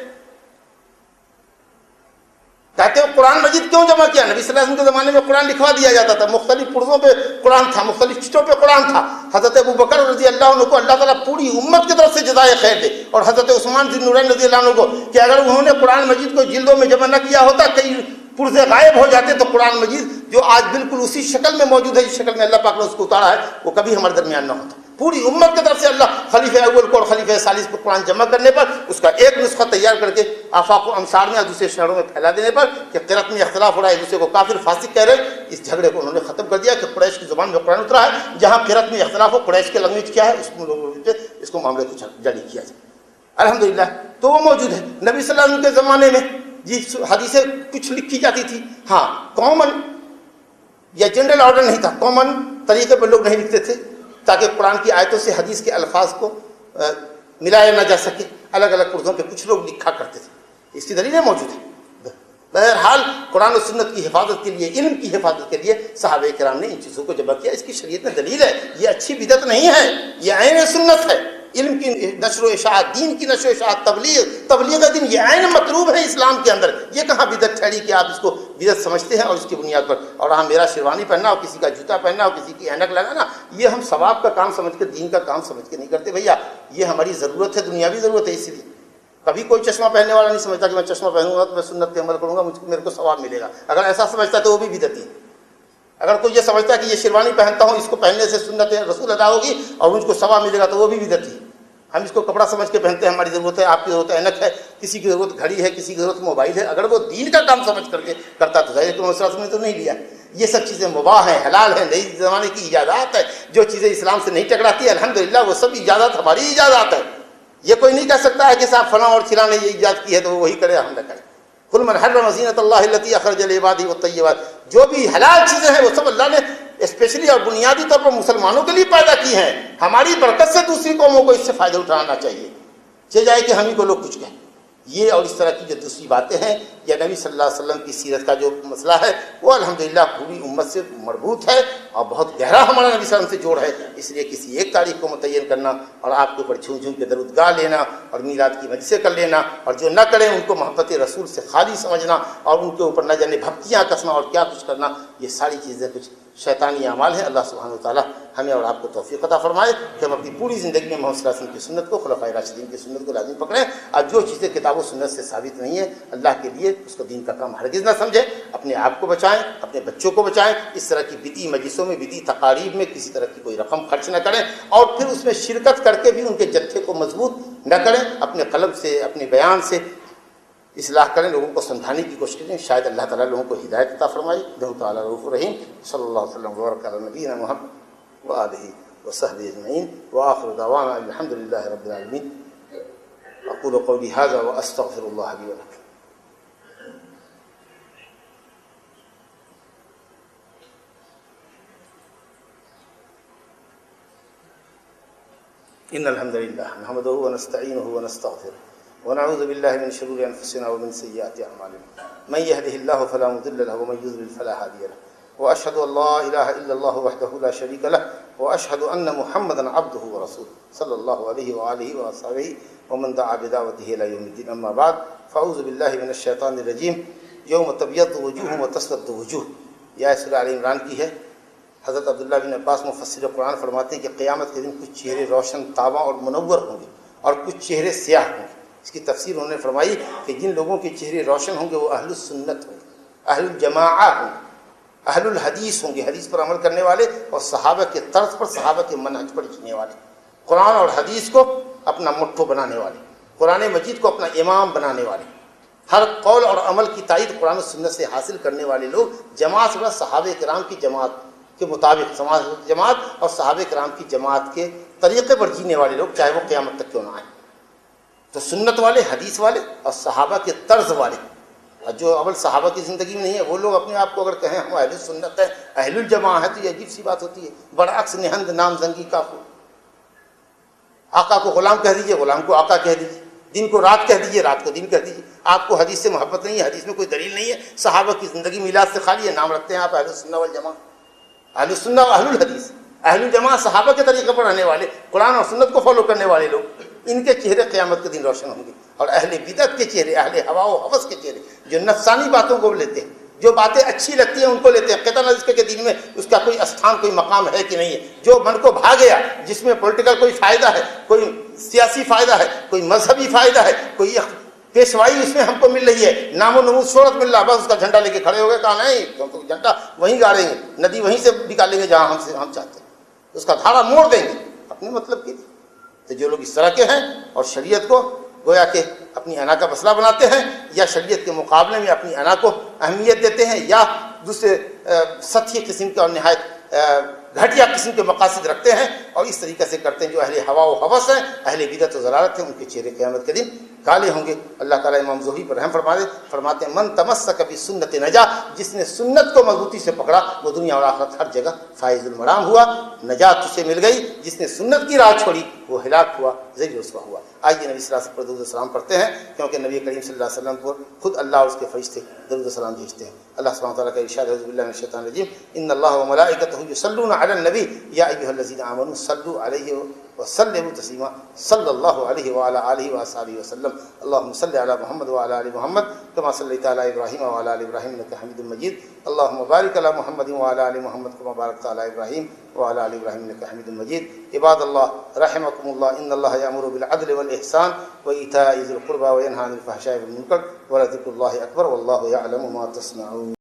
کہتے ہیں قرآن مجید کیوں جمع کیا؟ نبی صلی اللہ علیہ وسلم کے زمانے میں قرآن لکھوا دیا جاتا تھا، مختلف پرزوں پہ قرآن تھا، مختلف چٹوں پہ قرآن تھا. حضرت ابو بکر رضی اللہ عنہ کو اللہ تعالیٰ پوری امت کی طرف سے جزائے خیر دے، اور حضرت عثمان ذی النورین رضی اللہ عنہ کو کہ اگر انہوں نے قرآن مجید کو جلدوں میں جمع نہ کیا ہوتا، کئی پرزے غائب ہو جاتے، تو قرآن مجید جو آج بالکل اسی شکل میں موجود ہے جس شکل میں اللہ پاک نے اس کو اتارا ہے وہ کبھی ہمارے درمیان نہ ہوتا. پوری امت کی طرف سے اللہ خلیفہ اول کو اور خلیفہ ثالث کو قرآن جمع کرنے پر، اس کا ایک نسخہ تیار کر کے آفاق و امصار میں اور دوسرے شہروں میں پھیلا دینے پر کہ قرأت میں اختلاف ہو رہا ہے، ایک دوسرے کو کافر فاسق کہہ رہے ہیں، اس جھگڑے کو انہوں نے ختم کر دیا کہ قریش کی زبان میں قرآن اترا ہے، جہاں قرأت میں اختلاف ہو قریش کے لینگویج کیا ہے اس کو معاملے کو جاری کیا جائے. الحمدللہ تو وہ موجود ہے. نبی صلی اللہ علیہ وسلم کے زمانے میں جی حدیثیں کچھ لکھی جاتی تھی، ہاں کامن یا جنرل آرڈر نہیں تھا، کامن طریقے پر لوگ نہیں لکھتے تھے تاکہ قرآن کی آیتوں سے حدیث کے الفاظ کو ملایا نہ جا سکے. الگ الگ پرزوں پہ کچھ لوگ لکھا کرتے تھے، اس کی دلیلیں موجود ہیں. بہرحال قرآن و سنت کی حفاظت کے لیے، علم کی حفاظت کے لیے صحابہ کرام نے ان چیزوں کو جمع کیا. اس کی شریعت میں دلیل ہے، یہ اچھی بدعت نہیں ہے، یہ عین سنت ہے. علم کی نشر و اشاعت، دین کی نشر و اشاعت، تبلیغ دین، یہ عین مطلوب ہے اسلام کے اندر. یہ کہاں بدعت ٹھہری کہ آپ اس کو بدعت سمجھتے ہیں اور اس کی بنیاد پر اور ہاں میرا شیروانی پہننا اور کسی کا جوتا پہننا اور کسی کی اینک لگانا، یہ ہم ثواب کا کام سمجھ کے، دین کا کام سمجھ کے نہیں کرتے. بھیا یہ ہماری ضرورت ہے، دنیاوی ضرورت ہے. اس لیے کبھی کوئی چشمہ پہننے والا نہیں سمجھتا کہ میں چشمہ پہنوں گا تو میں سنت پہ عمل کروں گا، میرے کو ثواب ملے گا. اگر ایسا سمجھتا ہے تو وہ بھی بدعتی ہے. اگر کوئی یہ سمجھتا ہے کہ یہ شیروانی پہنتا ہوں، اس کو پہننے سے سنت رسول ادا ہوگی اور مجھ کو ثواب ملے گا، تو وہ بھی بدعتی ہے. ہم اس کو کپڑا سمجھ کے پہنتے ہیں، ہماری ضرورت ہے، آپ کی ضرورت ہے اینک ہے، کسی کی ضرورت گھڑی ہے، کسی کی ضرورت موبائل ہے. اگر وہ دین کا کام سمجھ کر کے کرتا تو ظاہر ہے کہ نے تو نہیں لیا. یہ سب چیزیں مباح ہیں، حلال ہیں، نئی زمانے کی ایجادات ہے. جو چیزیں اسلام سے نہیں ٹکراتی الحمدللہ وہ سب ایجادات ہماری ایجادات ہے. یہ کوئی نہیں کہہ سکتا ہے کہ صاحب فلاں اور فلاں نے یہ ایجاد کی ہے تو وہ وہی کرے، ہم نہ کریں. قل من حرم زینۃ اللہ التی اخرج لعبادہ والطیبات، جو بھی حلال چیزیں ہیں وہ سب اللہ نے اسپیشلی اور بنیادی طور پر مسلمانوں کے لیے پیدا کی ہیں. ہماری برکت سے دوسری قوموں کو اس سے فائدہ اٹھانا چاہیے، چاہے جائے کہ ہم ہی کو لوگ کچھ کہیں. یہ اور اس طرح کی جو دوسری باتیں ہیں، یا نبی صلی اللہ علیہ وسلم کی سیرت کا جو مسئلہ ہے وہ الحمدللہ پوری امت سے مربوط ہے اور بہت گہرا ہمارا نبی صلی اللہ علیہ وسلم سے جوڑ ہے. اس لیے کسی ایک تاریخ کو متعین کرنا اور آپ کے اوپر جھوم جھوم کے درود گا لینا اور میلاد کی مجلسیں کر لینا اور جو نہ کریں ان کو محبت رسول سے خالی سمجھنا اور ان کے اوپر نہ جانے بھکتیاں کسنا اور کیا کچھ کرنا، یہ ساری چیزیں کچھ شیطانی اعمال ہیں. اللہ سبحانہ وتعالیٰ ہمیں اور آپ کو توفیق عطا فرمائے کہ ہم اپنی پوری زندگی میں محمد صلی اللہ علیہ وسلم کی سنت کو، خلفائے راشدین کی سنت کو لازم پکڑیں. اور جو چیزیں کتاب و سنت سے ثابت نہیں ہیں اللہ کے لیے اس کو دین کا کام ہرگز نہ سمجھیں. اپنے آپ کو بچائیں، اپنے بچوں کو بچائیں. اس طرح کی بدعی مجلسوں میں، بدعی تقاریب میں کسی طرح کی کوئی رقم خرچ نہ کریں اور پھر اس میں شرکت کر کے بھی ان کے جتھے کو مضبوط نہ کریں. اپنے قلب سے، اپنے بیان سے اصلاح کریں، لوگوں کو سمجھانے کی کوشش کریں. شاید اللہ تعالیٰ لوگوں کو ہدایت عطا فرمائے. اللہ تعالیٰ رؤوف رحیم. صلی اللہ علیہ وسلم وبارک علی نبینا محمد وآلہ وصحبہ اجمعین وآخر دعوانا الحمد للہ رب العالمین. اقول قولی ھذا واستغفر اللہ لی ولکم. ان الحمد للہ نحمدہ ونستعینہ ونستغفرہ ونعوذ بالله من شرور أنفسنا ومن سيئات أعمالنا من يهده الله فلا مضل له ومن يضلل فلا هادي له وأشهد أن لا إله إلا الله وحده لا شريك له وأشهد أن محمدا عبده ورسوله صلى الله عليه وآله وصحبه ومن دعا بدعوته إلى يوم الدين. أما بعد فأعوذ بالله من الشیطان الرجیم. یوم تبیض وجوہ وتسود وجوہ، یہ سورہ آل عمران کی ہے. حضرت عبداللہ بن عباس مفسر قرآن فرماتے ہیں کہ قیامت کے دن کچھ چہرے روشن تاباں اور منور ہوں گے اور کچھ چہرے سیاہ ہوں گے. اس کی تفسیر انہوں نے فرمائی کہ جن لوگوں کے چہرے روشن ہوں گے وہ اہل السنت ہوں گے، اہل الجماعہ ہوں گے، اہل الحدیث ہوں گے، حدیث پر عمل کرنے والے اور صحابہ کے طرز پر، صحابہ کے منہج پر جینے والے، قرآن اور حدیث کو اپنا مٹھو بنانے والے، قرآن مجید کو اپنا امام بنانے والے، ہر قول اور عمل کی تائید قرآن و سنت سے حاصل کرنے والے لوگ، جماعت سے صحابہ کرام کی جماعت کے مطابق، جماعت اور صحابہ کرام کی جماعت کے طریقے پر جینے والے لوگ، چاہے وہ قیامت تک کیوں نہ آئیں. تو سنت والے، حدیث والے اور صحابہ کے طرز والے، جو عمل صحابہ کی زندگی میں نہیں ہے، وہ لوگ اپنے آپ کو اگر کہیں ہم اہل سنت ہیں، اہل الجماع ہے، تو یہ عجیب سی بات ہوتی ہے. برعکس نہند نام زنگی کا، آقا کو غلام کہہ دیجئے، غلام کو آقا کہہ دیجئے، دن کو رات کہہ دیجئے، رات کو دن کہہ دیجئے. آپ کو حدیث سے محبت نہیں ہے، حدیث میں کوئی دلیل نہیں ہے، صحابہ کی زندگی میلاد سے خالی ہے، نام رکھتے ہیں آپ اہل السنہ والجماع. اہل السنہ و اہل الحدیث، اہل الجماع صحابہ کے طریقے پر رہنے والے، قرآن اور سنت کو فالو کرنے والے لوگ، ان کے چہرے قیامت کے دن روشن ہوں گے. اور اہل بدعت کے چہرے، اہل ہوا و ہوس کے چہرے، جو نفسانی باتوں کو لیتے ہیں، جو باتیں اچھی لگتی ہیں ان کو لیتے ہیں، قطع نظر کے دین میں اس کا کوئی استھان، کوئی مقام ہے کہ نہیں ہے. جو من کو بھا گیا، جس میں پولیٹیکل کوئی فائدہ ہے، کوئی سیاسی فائدہ ہے، کوئی مذہبی فائدہ ہے، کوئی پیشوائی اس میں ہم کو مل رہی ہے، نام و نمود شہرت مل رہا، بس اس کا جھنڈا لے کے کھڑے ہو گئے، کہا نہیں تو جھنڈا وہیں گاڑیں گے، ندی وہیں سے نکالیں گے جہاں ہم چاہتے ہیں، اس کا دھارا موڑ دیں گے اپنے مطلب کے لیے. تو جو لوگ اس طرح کے ہیں اور شریعت کو گویا کہ اپنی انا کا مسئلہ بناتے ہیں، یا شریعت کے مقابلے میں اپنی انا کو اہمیت دیتے ہیں، یا دوسرے سطحی قسم کے اور نہایت گھٹیا قسم کے مقاصد رکھتے ہیں اور اس طریقے سے کرتے ہیں، جو اہل ہوا و ہوس ہیں، اہل بدعت و ضلالت ہیں، ان کے چہرے قیامت کے دن کالے ہوں گے. اللہ تعالیٰ امام زہری پر رحم فرماتے ہیں من تمسک بسنت نجا، جس نے سنت کو مضبوطی سے پکڑا وہ دنیا اور آخرت ہر جگہ فائز المرام ہوا، نجات اسے مل گئی. جس نے سنت کی راہ چھوڑی وہ ہلاک ہوا، ذلیل رسوا ہوا. آئیے نبی صلی اللہ علیہ وسلم پر درود و سلام پڑھتے ہیں، کیونکہ نبی کریم صلی اللہ علیہ وسلم پر خود اللہ اور اس کے فرشتے درود و سلام بھیجتے ہیں. اللہ سبحانہ وتعالیٰ کا ارشاد ہے، اعوذ باللہ من الشیطان الرجیم، ان اللہ وملائکتہ یصلون علی النبی یا ایھا الذین آمنوا صلوا علیہ وسلموا تسلیما صلی اللہ علیہ وعلی آلہ وصحبہ وسلم. اللہم صل علی محمد وعلی آل محمد کما صلیت علی ابراہیم وعلی آل ابراہیم انک حمید مجید. اللہم بارک علی محمد وعلی آل محمد کما بارکت علی ابراہیم وعلی آل ابراہیم انک حمید مجید. عباد اللہ رحمکم اللہ، ان اللہ یأمر بالعدل والإحسان وإیتاء ذی القربى وینہی عن الفحشاء والمنکر ولذکر اللہ اکبر واللہ یعلم ما تصنعون.